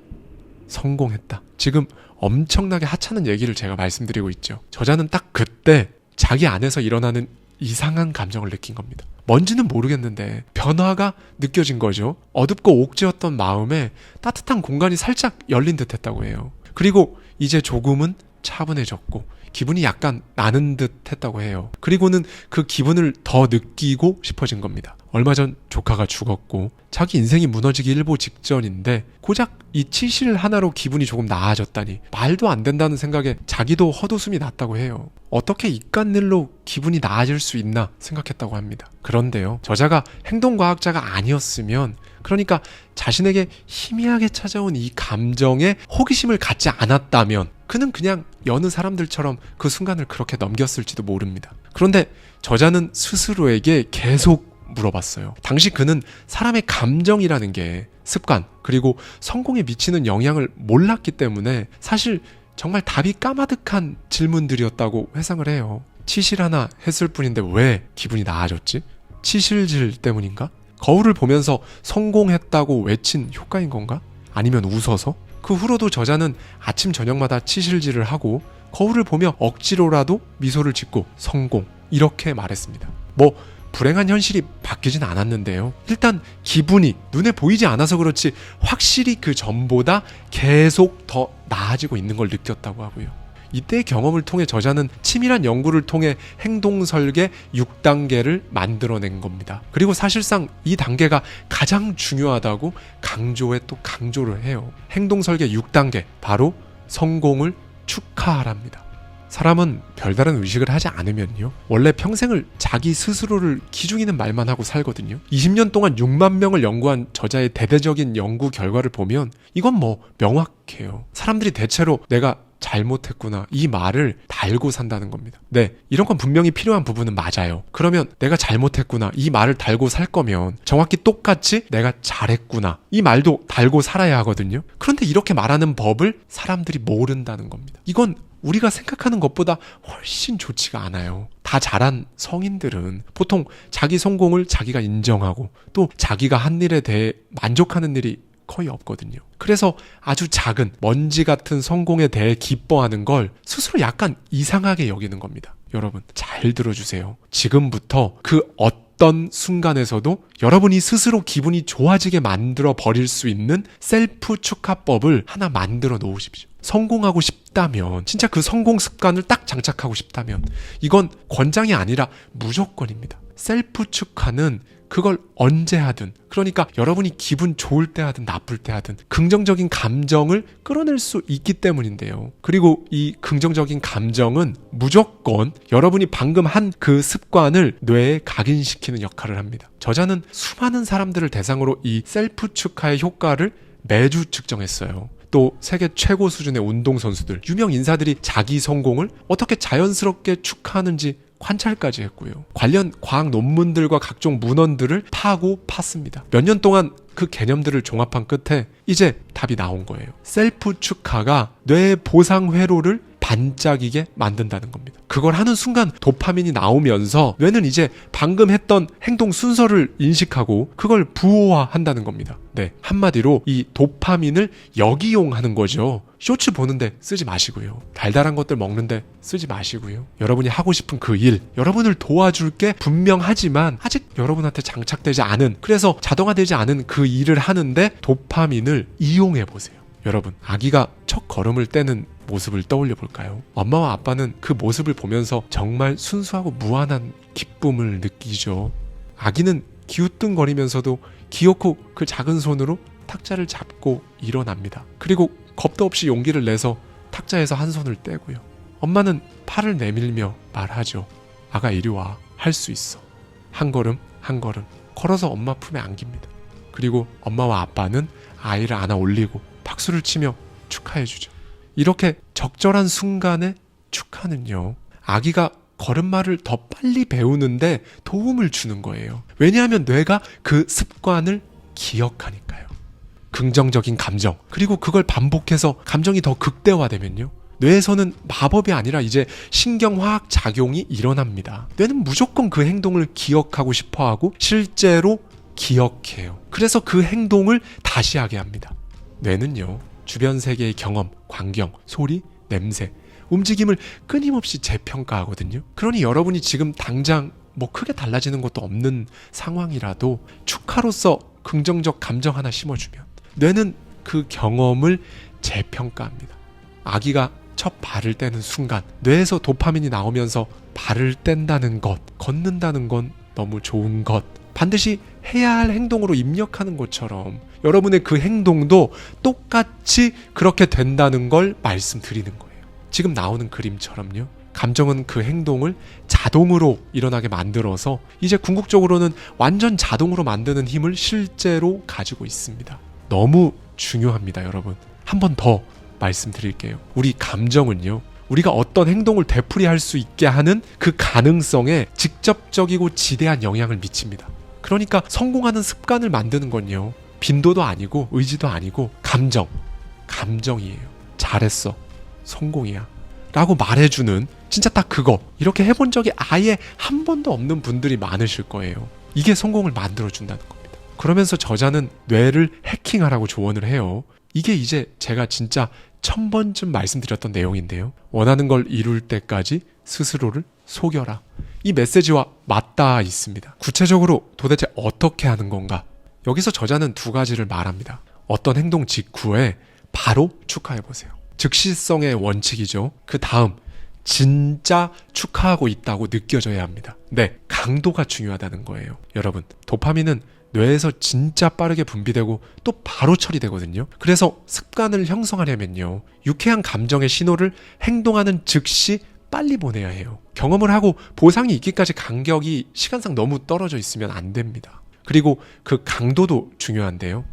Speaker 1: 성공했다. 지금 엄청나게 하찮은 얘기를 제가 말씀드리고 있죠. 저자는 딱 그때 자기 안에서 일어나는 이상한 감정을 느낀 겁니다. 뭔지는 모르겠는데 변화가 느껴진 거죠. 어둡고 옥죄었던 마음에 따뜻한 공간이 살짝 열린 듯 했다고 해요. 그리고 이제 조금은 차분해졌고 기분이 약간 나는 듯 했다고 해요. 그리고는 그 기분을 더 느끼고 싶어진 겁니다. 얼마 전 조카가 죽었고 자기 인생이 무너지기 일보 직전인데 고작 이 치실 하나로 기분이 조금 나아졌다니 말도 안 된다는 생각에 자기도 헛웃음이 났다고 해요. 어떻게 이깟 일로 기분이 나아질 수 있나 생각했다고 합니다. 그런데요, 저자가 행동과학자가 아니었으면, 그러니까 자신에게 희미하게 찾아온 이 감정에 호기심을 갖지 않았다면 그는 그냥 여느 사람들처럼 그 순간을 그렇게 넘겼을지도 모릅니다. 그런데 저자는 스스로에게 계속 물어봤어요. 당시 그는 사람의 감정이라는 게 습관, 그리고 성공에 미치는 영향을 몰랐기 때문에 사실 정말 답이 까마득한 질문들이었다고 회상을 해요. 치실 하나 했을 뿐인데 왜 기분이 나아졌지? 치실질 때문인가? 거울을 보면서 성공했다고 외친 효과인 건가? 아니면 웃어서? 그 후로도 저자는 아침 저녁마다 치실질을 하고 거울을 보며 억지로라도 미소를 짓고 성공, 이렇게 말했습니다. 불행한 현실이 바뀌진 않았는데요. 일단 기분이 눈에 보이지 않아서 그렇지 확실히 그 전보다 계속 더 나아지고 있는 걸 느꼈다고 하고요. 이때의 경험을 통해 저자는 치밀한 연구를 통해 행동설계 6단계를 만들어낸 겁니다. 그리고 사실상 이 단계가 가장 중요하다고 강조에 또 강조를 해요. 행동설계 6단계, 바로 성공을 축하하랍니다. 사람은 별다른 의식을 하지 않으면요, 원래 평생을 자기 스스로를 기죽이는 말만 하고 살거든요. 20년 동안 6만 명을 연구한 저자의 대대적인 연구 결과를 보면 이건 명확해요. 사람들이 대체로 내가 잘못했구나, 이 말을 달고 산다는 겁니다. 네, 이런 건 분명히 필요한 부분은 맞아요. 그러면 내가 잘못했구나, 이 말을 달고 살 거면 정확히 똑같이 내가 잘했구나, 이 말도 달고 살아야 하거든요. 그런데 이렇게 말하는 법을 사람들이 모른다는 겁니다. 이건 우리가 생각하는 것보다 훨씬 좋지가 않아요. 다 자란 성인들은 보통 자기 성공을 자기가 인정하고 또 자기가 한 일에 대해 만족하는 일이 거의 없거든요. 그래서 아주 작은 먼지 같은 성공에 대해 기뻐하는 걸 스스로 약간 이상하게 여기는 겁니다. 여러분, 잘 들어주세요. 지금부터 그 어떤 순간에서도 여러분이 스스로 기분이 좋아지게 만들어 버릴 수 있는 셀프 축하법을 하나 만들어 놓으십시오. 성공하고 싶다면, 진짜 그 성공 습관을 딱 장착하고 싶다면 이건 권장이 아니라 무조건입니다. 셀프 축하는 그걸 언제 하든, 그러니까 여러분이 기분 좋을 때 하든 나쁠 때 하든 긍정적인 감정을 끌어낼 수 있기 때문인데요. 그리고 이 긍정적인 감정은 무조건 여러분이 방금 한 그 습관을 뇌에 각인시키는 역할을 합니다. 저자는 수많은 사람들을 대상으로 이 셀프 축하의 효과를 매주 측정했어요. 또 세계 최고 수준의 운동선수들, 유명 인사들이 자기 성공을 어떻게 자연스럽게 축하하는지 관찰까지 했고요. 관련 과학 논문들과 각종 문헌들을 파고 팠습니다. 몇 년 동안 그 개념들을 종합한 끝에 이제 답이 나온 거예요. 셀프 축하가 뇌의 보상 회로를 반짝이게 만든다는 겁니다. 그걸 하는 순간 도파민이 나오면서 뇌는 이제 방금 했던 행동 순서를 인식하고 그걸 부호화한다는 겁니다. 네, 한마디로 이 도파민을 역이용하는 거죠. 쇼츠 보는데 쓰지 마시고요. 달달한 것들 먹는데 쓰지 마시고요. 여러분이 하고 싶은 그 일, 여러분을 도와줄 게 분명하지만 아직 여러분한테 장착되지 않은, 그래서 자동화되지 않은 그 일을 하는데 도파민을 이용해 보세요. 여러분, 아기가 첫 걸음을 떼는 모습을 떠올려 볼까요? 엄마와 아빠는 그 모습을 보면서 정말 순수하고 무한한 기쁨을 느끼죠. 아기는 기우뚱거리면서도 귀엽고 그 작은 손으로 탁자를 잡고 일어납니다. 그리고 겁도 없이 용기를 내서 탁자에서 한 손을 떼고요. 엄마는 팔을 내밀며 말하죠. 아가 이리 와. 할 수 있어. 한 걸음 한 걸음 걸어서 엄마 품에 안깁니다. 그리고 엄마와 아빠는 아이를 안아 올리고 박수를 치며 축하해주죠. 이렇게 적절한 순간의 축하는요, 아기가 걸음마를 더 빨리 배우는데 도움을 주는 거예요. 왜냐하면 뇌가 그 습관을 기억하니까요. 긍정적인 감정, 그리고 그걸 반복해서 감정이 더 극대화되면요, 뇌에서는 마법이 아니라 이제 신경화학 작용이 일어납니다. 뇌는 무조건 그 행동을 기억하고 싶어하고 실제로 기억해요. 그래서 그 행동을 다시 하게 합니다. 뇌는요, 주변 세계의 경험, 광경, 소리, 냄새, 움직임을 끊임없이 재평가하거든요. 그러니 여러분이 지금 당장 뭐 크게 달라지는 것도 없는 상황이라도 축하로서 긍정적 감정 하나 심어주면 뇌는 그 경험을 재평가합니다. 아기가 첫 발을 떼는 순간 뇌에서 도파민이 나오면서 발을 뗀다는 것, 걷는다는 건 너무 좋은 것, 반드시 해야 할 행동으로 입력하는 것처럼 여러분의 그 행동도 똑같이 그렇게 된다는 걸 말씀드리는 거예요. 지금 나오는 그림처럼요. 감정은 그 행동을 자동으로 일어나게 만들어서 이제 궁극적으로는 완전 자동으로 만드는 힘을 실제로 가지고 있습니다. 너무 중요합니다, 여러분. 한 번 더 말씀드릴게요. 우리 감정은요, 우리가 어떤 행동을 되풀이할 수 있게 하는 그 가능성에 직접적이고 지대한 영향을 미칩니다. 그러니까 성공하는 습관을 만드는 건요, 빈도도 아니고 의지도 아니고 감정이에요. 잘했어, 성공이야 라고 말해주는 진짜 딱 그거. 이렇게 해본 적이 아예 한 번도 없는 분들이 많으실 거예요. 이게 성공을 만들어준다는 겁니다. 그러면서 저자는 뇌를 해킹하라고 조언을 해요. 이게 이제 제가 진짜 1000번쯤 말씀드렸던 내용인데요. 원하는 걸 이룰 때까지 스스로를 속여라. 이 메시지와 맞닿아 있습니다. 구체적으로 도대체 어떻게 하는 건가? 여기서 저자는 두 가지를 말합니다. 어떤 행동 직후에 바로 축하해보세요. 즉시성의 원칙이죠. 그 다음, 진짜 축하하고 있다고 느껴져야 합니다. 네, 강도가 중요하다는 거예요. 여러분, 도파민은 뇌에서 진짜 빠르게 분비되고 또 바로 처리되거든요. 그래서 습관을 형성하려면요, 유쾌한 감정의 신호를 행동하는 즉시 빨리 보내야 해요. 경험을 하고 보상이 있기까지 간격이 시간상 너무 떨어져 있으면 안 됩니다. 그리고 그 강도도 중요한데요.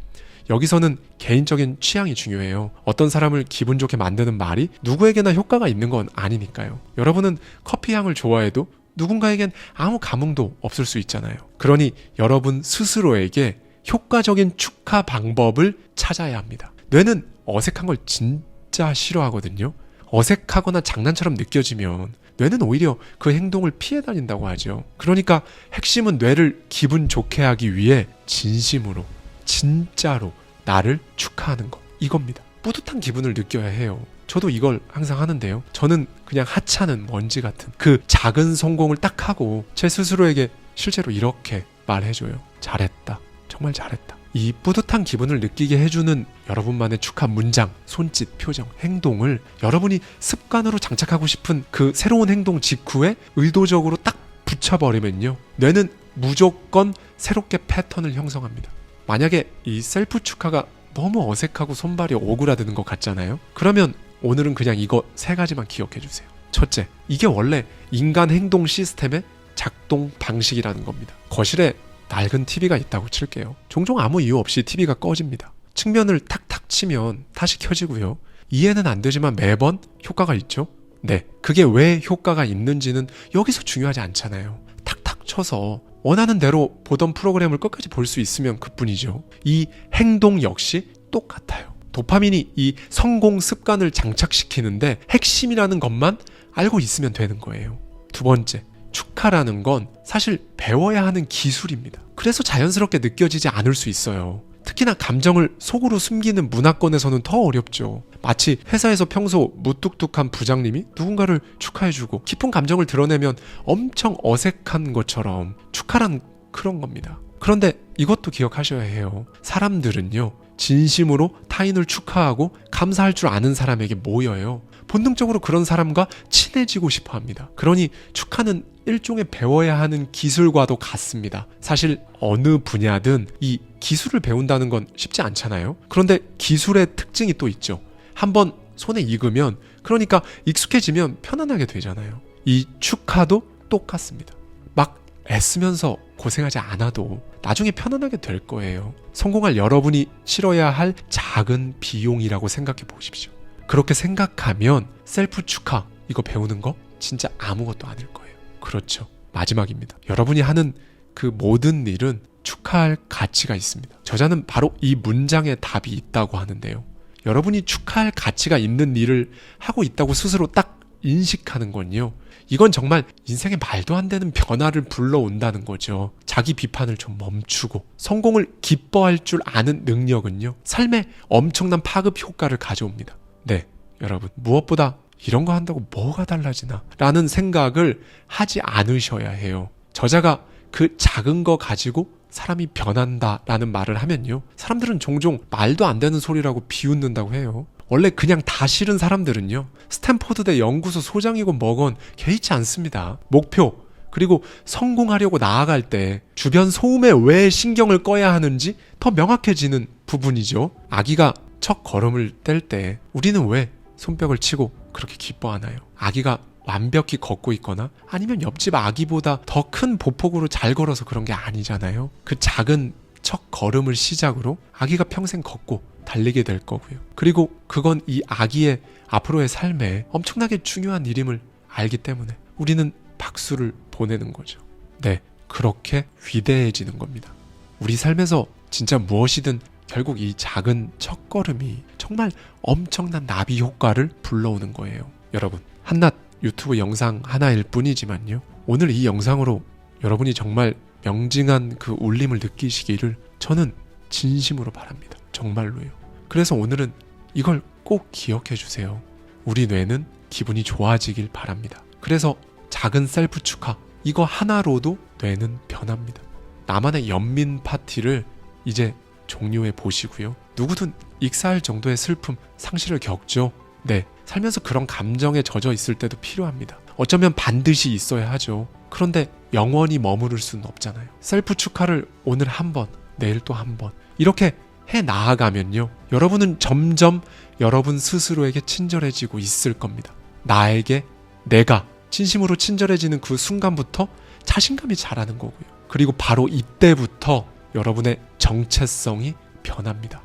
Speaker 1: 여기서는 개인적인 취향이 중요해요. 어떤 사람을 기분 좋게 만드는 말이 누구에게나 효과가 있는 건 아니니까요. 여러분은 커피 향을 좋아해도 누군가에겐 아무 감흥도 없을 수 있잖아요. 그러니 여러분 스스로에게 효과적인 축하 방법을 찾아야 합니다. 뇌는 어색한 걸 진짜 싫어하거든요. 어색하거나 장난처럼 느껴지면 뇌는 오히려 그 행동을 피해 다닌다고 하죠. 그러니까 핵심은 뇌를 기분 좋게 하기 위해 진심으로, 진짜로 나를 축하하는 것, 이겁니다. 뿌듯한 기분을 느껴야 해요. 저도 이걸 항상 하는데요. 저는 그냥 하찮은 먼지 같은 그 작은 성공을 딱 하고 제 스스로에게 실제로 이렇게 말해줘요. 잘했다. 정말 잘했다. 이 뿌듯한 기분을 느끼게 해주는 여러분만의 축하 문장, 손짓, 표정, 행동을 여러분이 습관으로 장착하고 싶은 그 새로운 행동 직후에 의도적으로 딱 붙여버리면요, 뇌는 무조건 새롭게 패턴을 형성합니다. 만약에 이 셀프 축하가 너무 어색하고 손발이 오그라드는 것 같잖아요. 그러면 오늘은 그냥 이거 3가지만 기억해 주세요. 첫째, 이게 원래 인간 행동 시스템의 작동 방식이라는 겁니다. 거실에 낡은 TV가 있다고 칠게요. 종종 아무 이유 없이 TV가 꺼집니다. 측면을 탁탁 치면 다시 켜지고요. 이해는 안 되지만 매번 효과가 있죠. 네, 그게 왜 효과가 있는지는 여기서 중요하지 않잖아요. 탁탁 쳐서 원하는 대로 보던 프로그램을 끝까지 볼 수 있으면 그뿐이죠. 이 행동 역시 똑같아요. 도파민이 이 성공 습관을 장착시키는데 핵심이라는 것만 알고 있으면 되는 거예요. 두 번째, 축하라는 건 사실 배워야 하는 기술입니다. 그래서 자연스럽게 느껴지지 않을 수 있어요. 특히나 감정을 속으로 숨기는 문화권에서는 더 어렵죠. 마치 회사에서 평소 무뚝뚝한 부장님이 누군가를 축하해주고 깊은 감정을 드러내면 엄청 어색한 것처럼 축하란 그런 겁니다. 그런데 이것도 기억하셔야 해요. 사람들은요, 진심으로 타인을 축하하고 감사할 줄 아는 사람에게 모여요. 본능적으로 그런 사람과 친해지고 싶어 합니다. 그러니 축하는 일종의 배워야 하는 기술과도 같습니다. 사실 어느 분야든 이 기술을 배운다는 건 쉽지 않잖아요. 그런데 기술의 특징이 또 있죠. 한번 손에 익으면, 그러니까 익숙해지면 편안하게 되잖아요. 이 축하도 똑같습니다. 막 애쓰면서 고생하지 않아도 나중에 편안하게 될 거예요. 성공할 여러분이 치러야 할 작은 비용이라고 생각해 보십시오. 그렇게 생각하면 셀프 축하, 이거 배우는 거 진짜 아무것도 아닐 거예요. 그렇죠. 마지막입니다. 여러분이 하는 그 모든 일은 축하할 가치가 있습니다. 저자는 바로 이 문장에 답이 있다고 하는데요. 여러분이 축하할 가치가 있는 일을 하고 있다고 스스로 딱 인식하는 건요, 이건 정말 인생에 말도 안 되는 변화를 불러온다는 거죠. 자기 비판을 좀 멈추고 성공을 기뻐할 줄 아는 능력은요, 삶에 엄청난 파급 효과를 가져옵니다. 네, 여러분, 무엇보다 이런 거 한다고 뭐가 달라지나 라는 생각을 하지 않으셔야 해요. 저자가 그 작은 거 가지고 사람이 변한다라는 말을 하면요, 사람들은 종종 말도 안 되는 소리라고 비웃는다고 해요. 원래 그냥 다 싫은 사람들은요, 스탠포드대 연구소 소장이고 뭐건 개의치 않습니다. 목표, 그리고 성공하려고 나아갈 때 주변 소음에 왜 신경을 꺼야 하는지 더 명확해지는 부분이죠. 아기가 첫 걸음을 뗄 때 우리는 왜 손뼉을 치고 그렇게 기뻐하나요? 아기가 완벽히 걷고 있거나 아니면 옆집 아기보다 더 큰 보폭으로 잘 걸어서 그런 게 아니잖아요. 그 작은 첫 걸음을 시작으로 아기가 평생 걷고 달리게 될 거고요. 그리고 그건 이 아기의 앞으로의 삶에 엄청나게 중요한 일임을 알기 때문에 우리는 박수를 보내는 거죠. 네, 그렇게 위대해지는 겁니다. 우리 삶에서 진짜 무엇이든 결국 이 작은 첫걸음이 정말 엄청난 나비 효과를 불러오는 거예요. 여러분, 한낱 유튜브 영상 하나일 뿐이지만요, 오늘 이 영상으로 여러분이 정말 명징한 그 울림을 느끼시기를 저는 진심으로 바랍니다. 정말로요. 그래서 오늘은 이걸 꼭 기억해 주세요. 우리 뇌는 기분이 좋아지길 바랍니다. 그래서 작은 셀프 축하, 이거 하나로도 뇌는 변합니다. 나만의 연민 파티를 이제 종료해 보시고요. 누구든 익사할 정도의 슬픔, 상실을 겪죠. 네, 살면서 그런 감정에 젖어 있을 때도 필요합니다. 어쩌면 반드시 있어야 하죠. 그런데 영원히 머무를 수는 없잖아요. 셀프 축하를 오늘 한 번, 내일 또 한 번, 이렇게 해 나아가면요, 여러분은 점점 여러분 스스로에게 친절해지고 있을 겁니다. 나에게 내가 진심으로 친절해지는 그 순간부터 자신감이 자라는 거고요. 그리고 바로 이때부터 여러분의 정체성이 변합니다.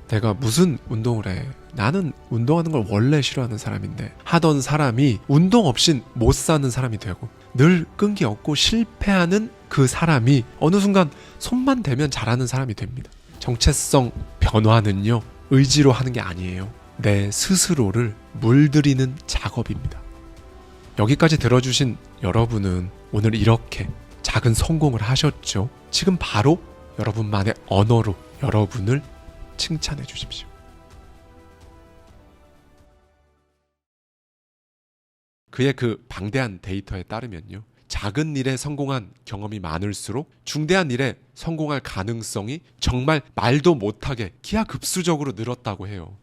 Speaker 1: 내가 무슨 운동을 해? 나는 운동하는 걸 원래 싫어하는 사람인데, 하던 사람이 운동 없인 못 사는 사람이 되고, 늘 끈기 없고 실패하는 그 사람이 어느 순간 손만 대면 잘하는 사람이 됩니다. 정체성 변화는요, 의지로 하는 게 아니에요. 내 스스로를 물들이는 작업입니다. 여기까지 들어주신 여러분은 오늘 이렇게 작은 성공을 하셨죠. 지금 바로 여러분만의 언어로 여러분을 칭찬해 주십시오. 그의 그 방대한 데이터에 따르면요, 작은 일에 성공한 경험이 많을수록 중대한 일에 성공할 가능성이 정말 말도 못하게 기하급수적으로 늘었다고 해요.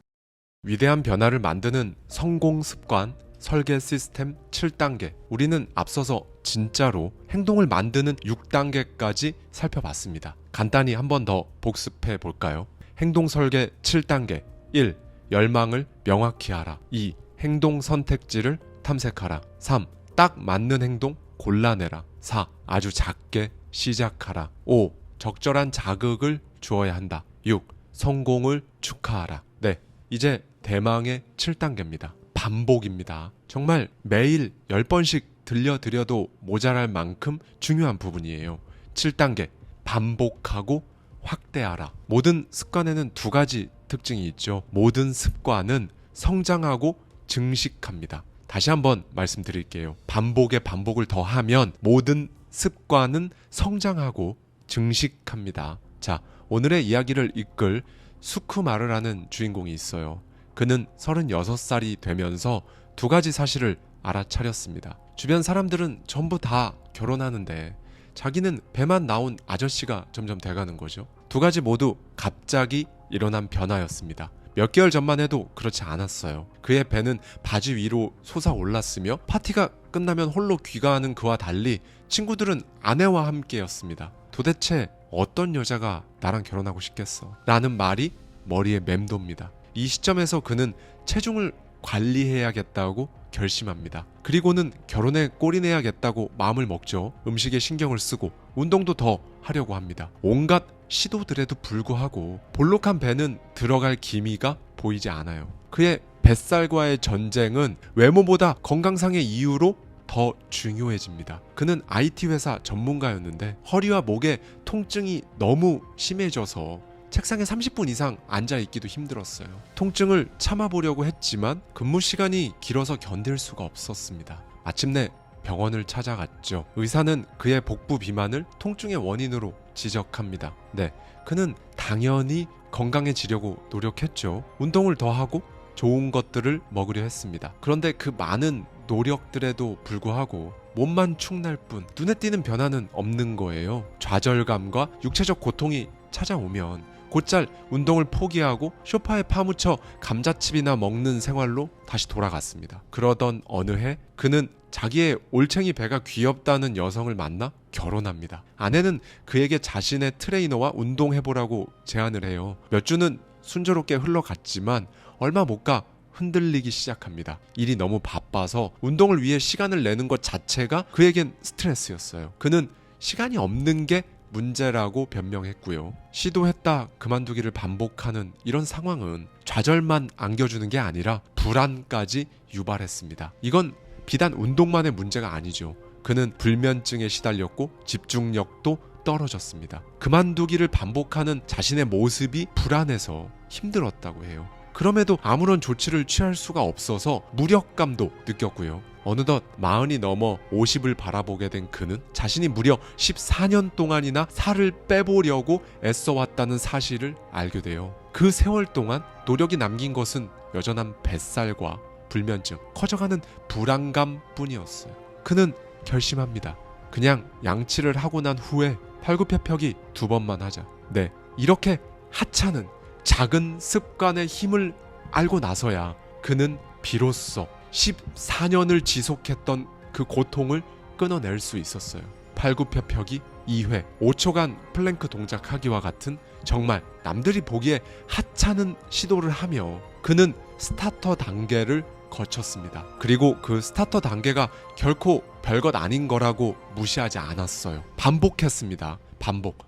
Speaker 1: 위대한 변화를 만드는 성공 습관 설계 시스템 7단계, 우리는 앞서서 진짜로 행동을 만드는 6단계까지 살펴봤습니다. 간단히 한 번 더 복습해 볼까요? 행동 설계 7단계. 1. 열망을 명확히 하라. 2. 행동 선택지를 탐색하라. 3. 딱 맞는 행동 골라내라. 4. 아주 작게 시작하라. 5. 적절한 자극을 주어야 한다. 6. 성공을 축하하라. 네, 이제 대망의 7단계입니다. 반복입니다. 정말 매일 10번씩 들려드려도 모자랄 만큼 중요한 부분이에요. 7단계, 반복하고 확대하라. 모든 습관에는 두 가지 특징이 있죠. 모든 습관은 성장하고 증식합니다. 다시 한번 말씀드릴게요. 반복에 반복을 더하면 모든 습관은 성장하고 증식합니다. 자, 오늘의 이야기를 이끌 수쿠마르라는 주인공이 있어요. 그는 36살이 되면서 두 가지 사실을 알아차렸습니다. 주변 사람들은 전부 다 결혼하는데 자기는 배만 나온 아저씨가 점점 돼가는 거죠. 두 가지 모두 갑자기 일어난 변화였습니다. 몇 개월 전만 해도 그렇지 않았어요. 그의 배는 바지 위로 솟아올랐으며 파티가 끝나면 홀로 귀가하는 그와 달리 친구들은 아내와 함께였습니다. 도대체 어떤 여자가 나랑 결혼하고 싶겠어? 라는 말이 머리에 맴돕니다. 이 시점에서 그는 체중을 관리해야겠다고 결심합니다. 그리고는 결혼에 꼴이내야겠다고 마음을 먹죠. 음식에 신경을 쓰고 운동도 더 하려고 합니다. 온갖 시도들에도 불구하고 볼록한 배는 들어갈 기미가 보이지 않아요. 그의 뱃살과의 전쟁은 외모보다 건강상의 이유로 더 중요해집니다. 그는 IT 회사 전문가였는데 허리와 목에 통증이 너무 심해져서 책상에 30분 이상 앉아있기도 힘들었어요. 통증을 참아보려고 했지만 근무 시간이 길어서 견딜 수가 없었습니다. 마침내 병원을 찾아갔죠. 의사는 그의 복부 비만을 통증의 원인으로 지적합니다. 네, 그는 당연히 건강해지려고 노력했죠. 운동을 더 하고 좋은 것들을 먹으려 했습니다. 그런데 그 많은 노력들에도 불구하고 몸만 축날 뿐 눈에 띄는 변화는 없는 거예요. 좌절감과 육체적 고통이 찾아오면 곧잘 운동을 포기하고 소파에 파묻혀 감자칩이나 먹는 생활로 다시 돌아갔습니다. 그러던 어느 해 그는 자기의 올챙이 배가 귀엽다는 여성을 만나 결혼합니다. 아내는 그에게 자신의 트레이너와 운동해보라고 제안을 해요. 몇 주는 순조롭게 흘러갔지만 얼마 못 가 흔들리기 시작합니다. 일이 너무 바빠서 운동을 위해 시간을 내는 것 자체가 그에겐 스트레스였어요. 그는 시간이 없는 게 문제라고 변명했고요. 시도했다 그만두기를 반복하는 이런 상황은 좌절만 안겨주는 게 아니라 불안까지 유발했습니다. 이건 비단 운동만의 문제가 아니죠. 그는 불면증에 시달렸고 집중력도 떨어졌습니다. 그만두기를 반복하는 자신의 모습이 불안해서 힘들었다고 해요. 그럼에도 아무런 조치를 취할 수가 없어서 무력감도 느꼈고요. 어느덧 40이 넘어 50을 바라보게 된 그는 자신이 무려 14년 동안이나 살을 빼보려고 애써왔다는 사실을 알게 돼요. 그 세월 동안 노력이 남긴 것은 여전한 뱃살과 불면증, 커져가는 불안감 뿐이었어요. 그는 결심합니다. 그냥 양치를 하고 난 후에 팔굽혀펴기 2번만 하자. 네, 이렇게 하찮은 작은 습관의 힘을 알고 나서야 그는 비로소 14년을 지속했던 그 고통을 끊어낼 수 있었어요. 팔굽혀펴기 2회, 5초간 플랭크 동작하기와 같은 정말 남들이 보기에 하찮은 시도를 하며 그는 스타터 단계를 거쳤습니다. 그리고 그 스타터 단계가 결코 별것 아닌 거라고 무시하지 않았어요. 반복했습니다. 반복.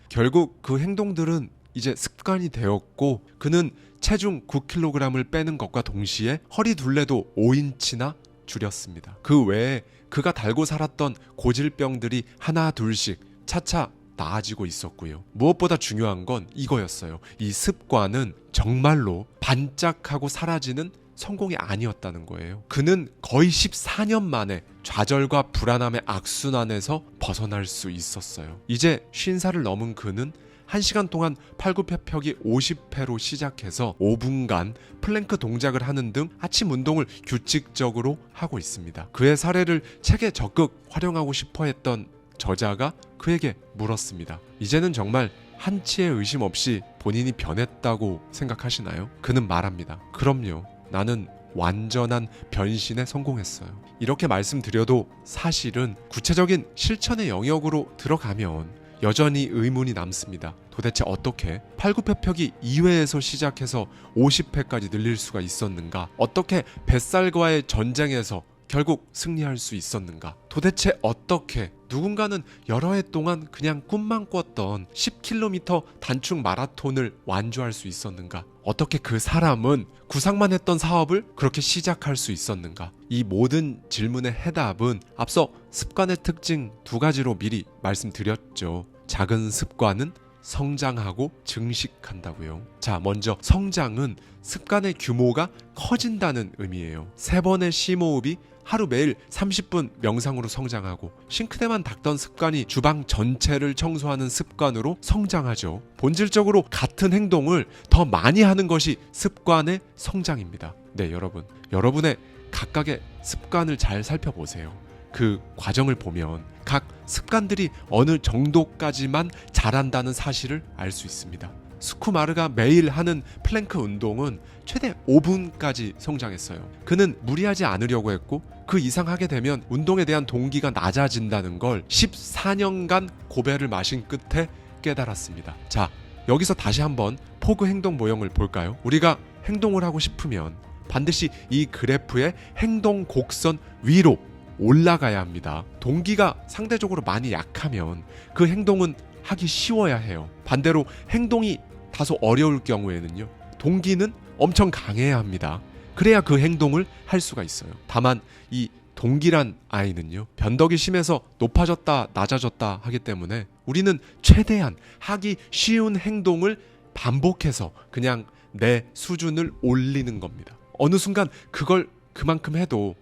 Speaker 1: 결국 그 행동들은 이제 습관이 되었고 그는 체중 9kg을 빼는 것과 동시에 허리 둘레도 5인치나 줄였습니다. 그 외에 그가 달고 살았던 고질병들이 하나 둘씩 차차 나아지고 있었고요. 무엇보다 중요한 건 이거였어요. 이 습관은 정말로 반짝하고 사라지는 성공이 아니었다는 거예요. 그는 거의 14년 만에 좌절과 불안함의 악순환에서 벗어날 수 있었어요. 이제 50살을 넘은 그는 1시간 동안 팔굽혀펴기 50회로 시작해서 5분간 플랭크 동작을 하는 등 아침 운동을 규칙적으로 하고 있습니다. 그의 사례를 책에 적극 활용하고 싶어 했던 저자가 그에게 물었습니다. 이제는 정말 한치의 의심 없이 본인이 변했다고 생각하시나요? 그는 말합니다. 그럼요. 나는 완전한 변신에 성공했어요. 이렇게 말씀드려도 사실은 구체적인 실천의 영역으로 들어가면 여전히 의문이 남습니다. 도대체 어떻게 팔굽혀펴기 2회에서 시작해서 50회까지 늘릴 수가 있었는가? 어떻게 뱃살과의 전쟁에서 결국 승리할 수 있었는가? 도대체 어떻게 누군가는 여러 해 동안 그냥 꿈만 꿨던 10km 단축 마라톤을 완주할 수 있었는가? 어떻게 그 사람은 구상만 했던 사업을 그렇게 시작할 수 있었는가? 이 모든 질문의 해답은 앞서 습관의 특징 2가지로 미리 말씀드렸죠. 작은 습관은 성장하고 증식한다고요. 자, 먼저 성장은 습관의 규모가 커진다는 의미예요. 3번의 심호흡이 하루 매일 30분 명상으로 성장하고 싱크대만 닦던 습관이 주방 전체를 청소하는 습관으로 성장하죠. 본질적으로 같은 행동을 더 많이 하는 것이 습관의 성장입니다. 네, 여러분의 각각의 습관을 잘 살펴보세요. 그 과정을 보면 각 습관들이 어느 정도까지만 잘한다는 사실을 알 수 있습니다. 스쿠마르가 매일 하는 플랭크 운동은 최대 5분까지 성장했어요. 그는 무리하지 않으려고 했고 그 이상 하게 되면 운동에 대한 동기가 낮아진다는 걸 14년간 고배를 마신 끝에 깨달았습니다. 자, 여기서 다시 한번 포그 행동 모형을 볼까요? 우리가 행동을 하고 싶으면 반드시 이 그래프의 행동 곡선 위로 올라가야 합니다. 동기가 상대적으로 많이 약하면 그 행동은 하기 쉬워야 해요. 반대로 행동이 다소 어려울 경우에는요, 동기는 엄청 강해야 합니다. 그래야 그 행동을 할 수가 있어요. 다만 이 동기란 아이는요, 변덕이 심해서 높아졌다 낮아졌다 하기 때문에 우리는 최대한 하기 쉬운 행동을 반복해서 그냥 내 수준을 올리는 겁니다. 어느 순간 그걸 그만큼 해도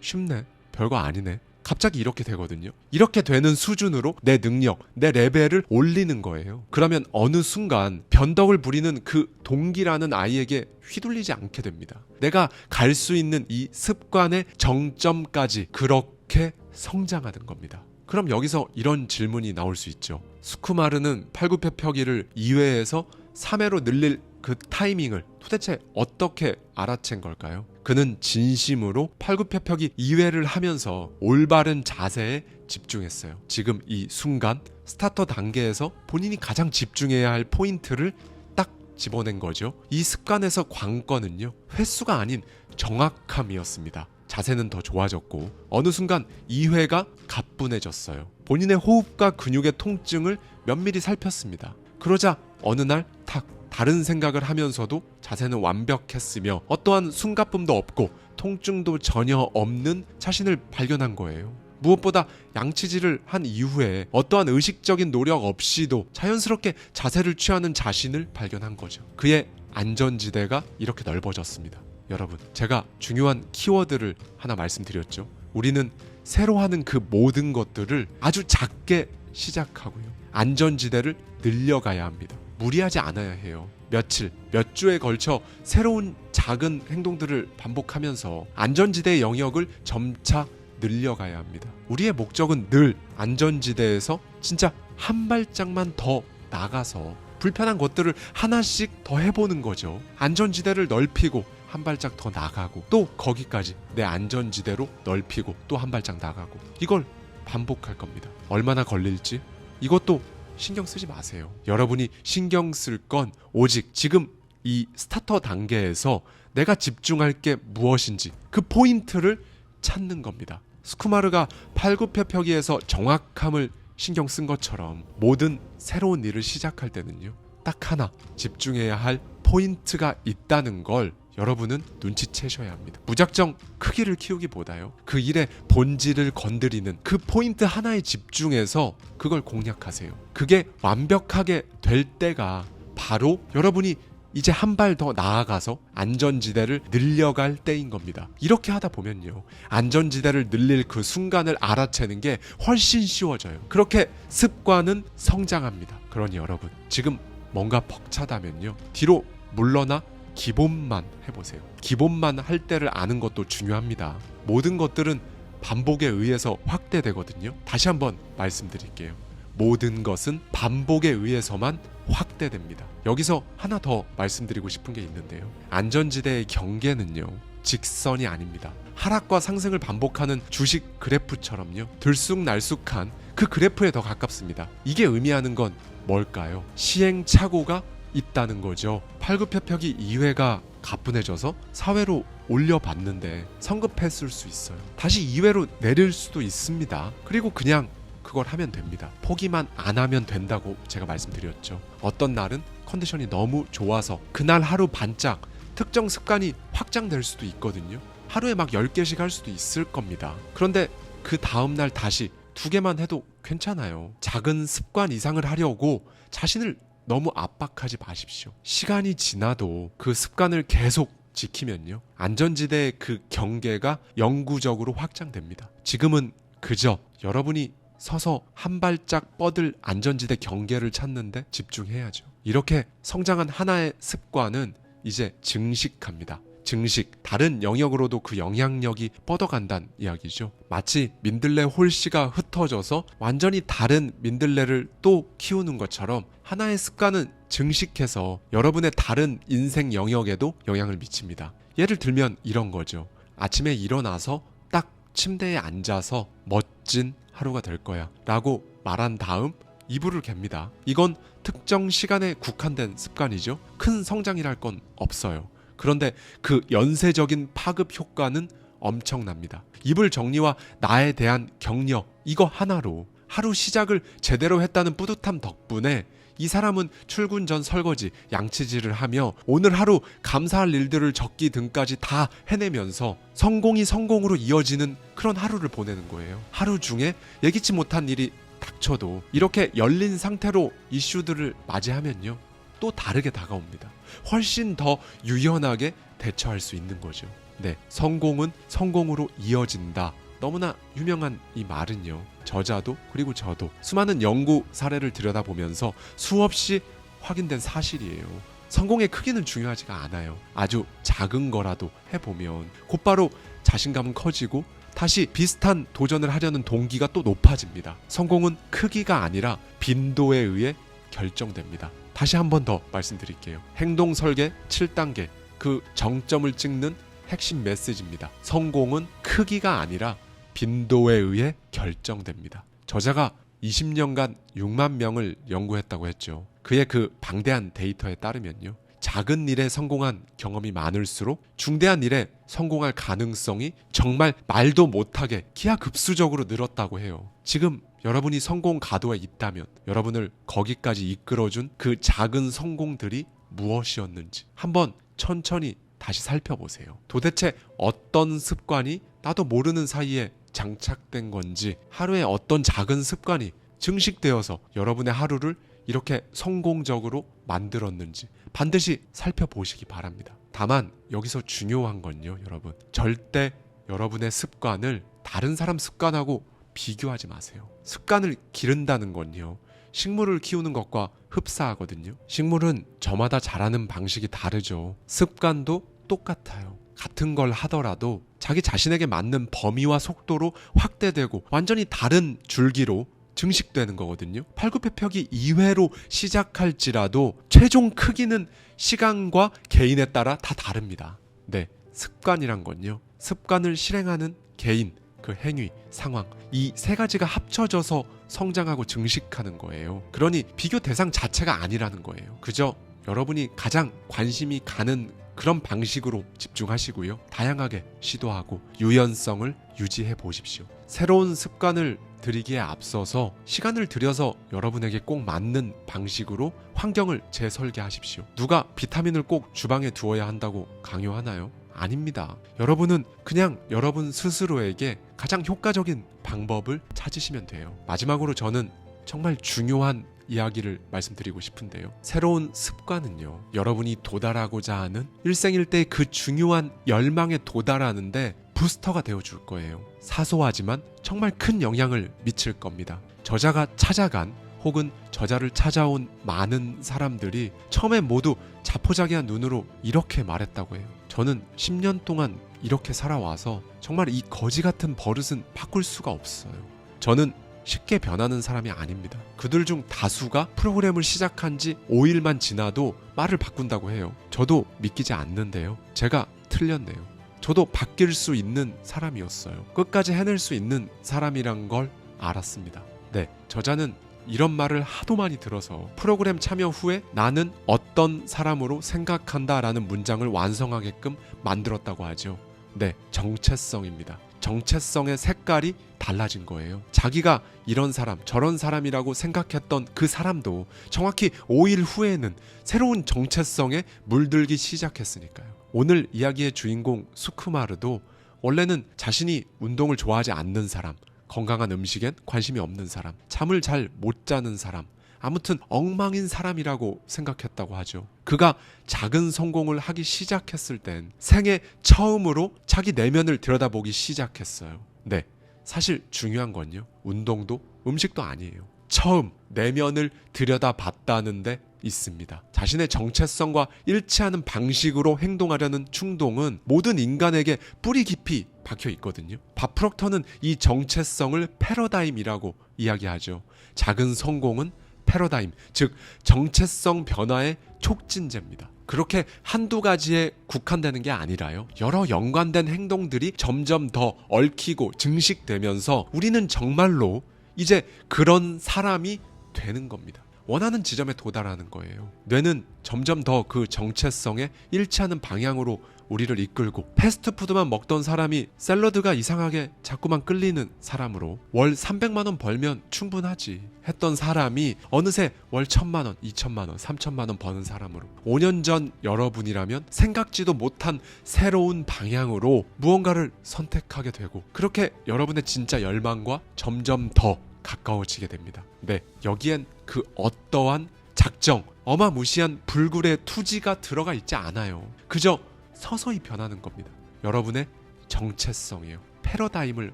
Speaker 1: 쉽네, 별거 아니네, 갑자기 이렇게 되거든요. 이렇게 되는 수준으로 내 능력, 내 레벨을 올리는 거예요. 그러면 어느 순간 변덕을 부리는 그 동기라는 아이에게 휘둘리지 않게 됩니다. 내가 갈 수 있는 이 습관의 정점까지 그렇게 성장하는 겁니다. 그럼 여기서 이런 질문이 나올 수 있죠. 스쿠마르는 팔굽혀펴기를 2회에서 3회로 늘릴 그 타이밍을 도대체 어떻게 알아챈 걸까요? 그는 진심으로 팔굽혀펴기 2회를 하면서 올바른 자세에 집중했어요. 지금 이 순간 스타터 단계에서 본인이 가장 집중해야 할 포인트를 딱 집어낸 거죠. 이 습관에서 관건은요, 횟수가 아닌 정확함이었습니다. 자세는 더 좋아졌고 어느 순간 2회가 가뿐해졌어요. 본인의 호흡과 근육의 통증을 면밀히 살폈습니다. 그러자 어느 날 탁 다른 생각을 하면서도 자세는 완벽했으며 어떠한 숨가쁨도 없고 통증도 전혀 없는 자신을 발견한 거예요. 무엇보다 양치질을 한 이후에 어떠한 의식적인 노력 없이도 자연스럽게 자세를 취하는 자신을 발견한 거죠. 그의 안전지대가 이렇게 넓어졌습니다. 여러분, 제가 중요한 키워드를 하나 말씀드렸죠. 우리는 새로 하는 그 모든 것들을 아주 작게 시작하고요, 안전지대를 늘려가야 합니다. 무리하지 않아야 해요. 며칠, 몇 주에 걸쳐 새로운 작은 행동들을 반복하면서 안전지대의 영역을 점차 늘려가야 합니다. 우리의 목적은 늘 안전지대에서 진짜 한 발짝만 더 나가서 불편한 것들을 하나씩 더 해보는 거죠. 안전지대를 넓히고 한 발짝 더 나가고 또 거기까지 내 안전지대로 넓히고 또 한 발짝 나가고, 이걸 반복할 겁니다. 얼마나 걸릴지 이것도 신경 쓰지 마세요. 여러분이 신경 쓸 건 오직 지금 이 스타터 단계에서 내가 집중할 게 무엇인지 그 포인트를 찾는 겁니다. 스쿠마르가 팔굽혀펴기에서 정확함을 신경 쓴 것처럼 모든 새로운 일을 시작할 때는요, 딱 하나 집중해야 할 포인트가 있다는 걸 여러분은 눈치채셔야 합니다. 무작정 크기를 키우기보다요, 그 일의 본질을 건드리는 그 포인트 하나에 집중해서 그걸 공략하세요. 그게 완벽하게 될 때가 바로 여러분이 이제 한 발 더 나아가서 안전지대를 늘려갈 때인 겁니다. 이렇게 하다 보면요, 안전지대를 늘릴 그 순간을 알아채는 게 훨씬 쉬워져요. 그렇게 습관은 성장합니다. 그러니 여러분, 지금 뭔가 벅차다면요, 뒤로 물러나 기본만 해보세요. 기본만 할 때를 아는 것도 중요합니다. 모든 것들은 반복에 의해서 확대되거든요. 다시 한번 말씀드릴게요. 모든 것은 반복에 의해서만 확대됩니다. 여기서 하나 더 말씀드리고 싶은 게 있는데요. 안전지대의 경계는요, 직선이 아닙니다. 하락과 상승을 반복하는 주식 그래프처럼요, 들쑥날쑥한 그 그래프에 더 가깝습니다. 이게 의미하는 건 뭘까요? 시행착오가 있다는 거죠. 팔굽혀펴기 2회가 가뿐해져서 4회로 올려봤는데 성급했을 수 있어요. 다시 2회로 내릴 수도 있습니다. 그리고 그냥 그걸 하면 됩니다. 포기만 안 하면 된다고 제가 말씀드렸죠. 어떤 날은 컨디션이 너무 좋아서 그날 하루 반짝 특정 습관이 확장될 수도 있거든요. 하루에 막 10개씩 할 수도 있을 겁니다. 그런데 그 다음날 다시 2개만 해도 괜찮아요. 작은 습관 이상을 하려고 자신을 너무 압박하지 마십시오. 시간이 지나도 그 습관을 계속 지키면요, 안전지대의 그 경계가 영구적으로 확장됩니다. 지금은 그저 여러분이 서서 한 발짝 뻗을 안전지대 경계를 찾는데 집중해야죠. 이렇게 성장한 하나의 습관은 이제 증식합니다. 증식, 다른 영역으로도 그 영향력이 뻗어간다는 이야기죠. 마치 민들레 홀씨가 흩어져서 완전히 다른 민들레를 또 키우는 것처럼 하나의 습관은 증식해서 여러분의 다른 인생 영역에도 영향을 미칩니다. 예를 들면 이런 거죠. 아침에 일어나서 딱 침대에 앉아서 멋진 하루가 될 거야 라고 말한 다음 이불을 갭니다. 이건 특정 시간에 국한된 습관이죠. 큰 성장이랄 건 없어요. 그런데 그 연쇄적인 파급 효과는 엄청납니다. 이불 정리와 나에 대한 격려, 이거 하나로 하루 시작을 제대로 했다는 뿌듯함 덕분에 이 사람은 출근 전 설거지, 양치질을 하며 오늘 하루 감사할 일들을 적기 등까지 다 해내면서 성공이 성공으로 이어지는 그런 하루를 보내는 거예요. 하루 중에 예기치 못한 일이 닥쳐도 이렇게 열린 상태로 이슈들을 맞이하면요, 또 다르게 다가옵니다. 훨씬 더 유연하게 대처할 수 있는 거죠. 네, 성공은 성공으로 이어진다. 너무나 유명한 이 말은요, 저자도 그리고 저도 수많은 연구 사례를 들여다보면서 수없이 확인된 사실이에요. 성공의 크기는 중요하지가 않아요. 아주 작은 거라도 해보면 곧바로 자신감은 커지고 다시 비슷한 도전을 하려는 동기가 또 높아집니다. 성공은 크기가 아니라 빈도에 의해 결정됩니다. 다시 한 번 더 말씀드릴게요. 행동 설계 7단계, 그 정점을 찍는 핵심 메시지입니다. 성공은 크기가 아니라 빈도에 의해 결정됩니다. 저자가 20년간 6만 명을 연구했다고 했죠. 그의 그 방대한 데이터에 따르면요, 작은 일에 성공한 경험이 많을수록 중대한 일에 성공할 가능성이 정말 말도 못하게 기하급수적으로 늘었다고 해요. 지금 여러분이 성공 가도에 있다면 여러분을 거기까지 이끌어준 그 작은 성공들이 무엇이었는지 한번 천천히 다시 살펴보세요. 도대체 어떤 습관이 나도 모르는 사이에 장착된 건지, 하루에 어떤 작은 습관이 증식되어서 여러분의 하루를 이렇게 성공적으로 만들었는지 반드시 살펴보시기 바랍니다. 다만 여기서 중요한 건요, 여러분, 절대 여러분의 습관을 다른 사람 습관하고 비교하지 마세요. 습관을 기른다는 건요, 식물을 키우는 것과 흡사하거든요. 식물은 저마다 자라는 방식이 다르죠. 습관도 똑같아요. 같은 걸 하더라도 자기 자신에게 맞는 범위와 속도로 확대되고 완전히 다른 줄기로 증식되는 거거든요. 팔굽혀펴기 2회로 시작할지라도 최종 크기는 시간과 개인에 따라 다 다릅니다. 네, 습관이란 건요, 습관을 실행하는 개인, 그 행위, 상황, 이 세 가지가 합쳐져서 성장하고 증식하는 거예요. 그러니 비교 대상 자체가 아니라는 거예요. 그저 여러분이 가장 관심이 가는 그런 방식으로 집중하시고요, 다양하게 시도하고 유연성을 유지해 보십시오. 새로운 습관을 들이기에 앞서서 시간을 들여서 여러분에게 꼭 맞는 방식으로 환경을 재설계하십시오. 누가 비타민을 꼭 주방에 두어야 한다고 강요하나요? 아닙니다. 여러분은 그냥 여러분 스스로에게 가장 효과적인 방법을 찾으시면 돼요. 마지막으로 저는 정말 중요한 이야기를 말씀드리고 싶은데요. 새로운 습관은요, 여러분이 도달하고자 하는 일생일대의 그 중요한 열망에 도달하는데 부스터가 되어줄 거예요. 사소하지만 정말 큰 영향을 미칠 겁니다. 저자가 찾아간 혹은 저자를 찾아온 많은 사람들이 처음에 모두 자포자기한 눈으로 이렇게 말했다고 해요. 저는 10년 동안 이렇게 살아와서 정말 이 거지 같은 버릇은 바꿀 수가 없어요. 저는 쉽게 변하는 사람이 아닙니다. 그들 중 다수가 프로그램을 시작한 지 5일만 지나도 말을 바꾼다고 해요. 저도 믿기지 않는데요. 제가 틀렸네요. 저도 바뀔 수 있는 사람이었어요. 끝까지 해낼 수 있는 사람이란 걸 알았습니다. 네, 저자는 이런 말을 하도 많이 들어서 프로그램 참여 후에 나는 어떤 사람으로 생각한다 라는 문장을 완성하게끔 만들었다고 하죠. 네, 정체성입니다. 정체성의 색깔이 달라진 거예요. 자기가 이런 사람, 저런 사람이라고 생각했던 그 사람도 정확히 5일 후에는 새로운 정체성에 물들기 시작했으니까요. 오늘 이야기의 주인공 수쿠마르도 원래는 자신이 운동을 좋아하지 않는 사람, 건강한 음식엔 관심이 없는 사람, 잠을 잘 못 자는 사람, 아무튼 엉망인 사람이라고 생각했다고 하죠. 그가 작은 성공을 하기 시작했을 땐 생애 처음으로 자기 내면을 들여다보기 시작했어요. 네, 사실 중요한 건요, 운동도 음식도 아니에요. 처음 내면을 들여다봤다는 데 있습니다. 자신의 정체성과 일치하는 방식으로 행동하려는 충동은 모든 인간에게 뿌리 깊이 박혀 있거든요. 밥 프록터는 이 정체성을 패러다임이라고 이야기하죠. 작은 성공은 패러다임, 즉 정체성 변화의 촉진제입니다. 그렇게 한두 가지에 국한되는 게 아니라요, 여러 연관된 행동들이 점점 더 얽히고 증식되면서 우리는 정말로 이제 그런 사람이 되는 겁니다. 원하는 지점에 도달하는 거예요. 뇌는 점점 더 그 정체성에 일치하는 방향으로 우리를 이끌고 패스트푸드만 먹던 사람이 샐러드가 이상하게 자꾸만 끌리는 사람으로 월 300만원 벌면 충분하지 했던 사람이 어느새 월 1000만원, 2000만원, 3000만원 버는 사람으로 5년 전 여러분이라면 생각지도 못한 새로운 방향으로 무언가를 선택하게 되고 그렇게 여러분의 진짜 열망과 점점 더 가까워지게 됩니다. 네, 여기엔 그 어떠한 작정, 어마무시한 불굴의 투지가 들어가 있지 않아요. 그저 서서히 변하는 겁니다. 여러분의 정체성이에요. 패러다임을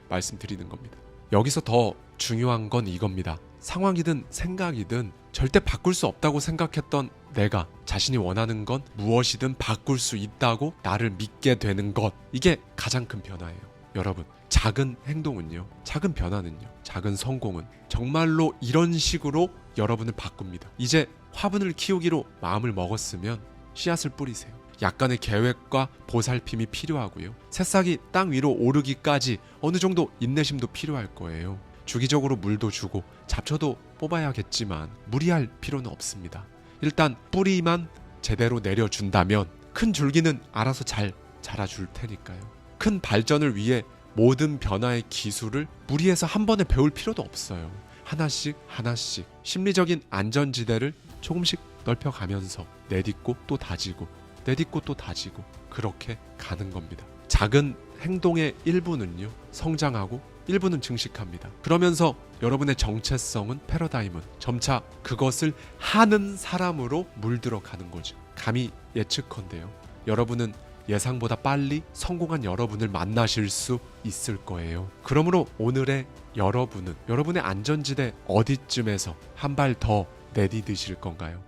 Speaker 1: 말씀드리는 겁니다. 여기서 더 중요한 건 이겁니다. 상황이든 생각이든 절대 바꿀 수 없다고 생각했던 내가 자신이 원하는 건 무엇이든 바꿀 수 있다고 나를 믿게 되는 것, 이게 가장 큰 변화예요. 여러분, 작은 행동은요, 작은 변화는요, 작은 성공은 정말로 이런 식으로 여러분을 바꿉니다. 이제 화분을 키우기로 마음을 먹었으면 씨앗을 뿌리세요. 약간의 계획과 보살핌이 필요하고요. 새싹이 땅 위로 오르기까지 어느 정도 인내심도 필요할 거예요. 주기적으로 물도 주고 잡초도 뽑아야겠지만 무리할 필요는 없습니다. 일단 뿌리만 제대로 내려준다면 큰 줄기는 알아서 잘 자라줄 테니까요. 큰 발전을 위해 모든 변화의 기술을 무리해서 한 번에 배울 필요도 없어요. 하나씩 하나씩 심리적인 안전지대를 조금씩 넓혀가면서 내딛고 또 다지고 내딛고 또 다지고 그렇게 가는 겁니다. 작은 행동의 일부는요, 성장하고 일부는 증식합니다. 그러면서 여러분의 정체성은, 패러다임은 점차 그것을 하는 사람으로 물들어 가는 거죠. 감히 예측컨대요. 여러분은 예상보다 빨리 성공한 여러분을 만나실 수 있을 거예요. 그러므로 오늘의 여러분은 여러분의 안전지대 어디쯤에서 한 발 더 내디드실 건가요?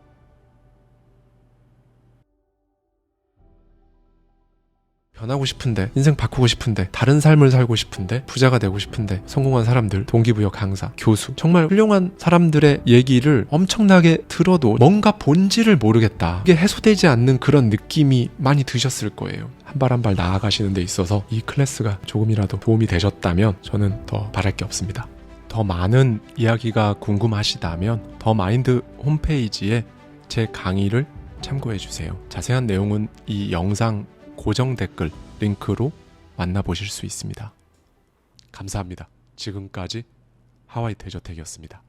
Speaker 1: 변하고 싶은데, 인생 바꾸고 싶은데, 다른 삶을 살고 싶은데, 부자가 되고 싶은데, 성공한 사람들, 동기부여 강사, 교수, 정말 훌륭한 사람들의 얘기를 엄청나게 들어도 뭔가 본질을 모르겠다, 이게 해소되지 않는 그런 느낌이 많이 드셨을 거예요. 한 발 한 발 나아가시는 데 있어서 이 클래스가 조금이라도 도움이 되셨다면 저는 더 바랄 게 없습니다. 더 많은 이야기가 궁금하시다면 더 마인드 홈페이지에 제 강의를 참고해 주세요. 자세한 내용은 이 영상 고정 댓글 링크로 만나보실 수 있습니다. 감사합니다. 지금까지 하와이 대저택이었습니다.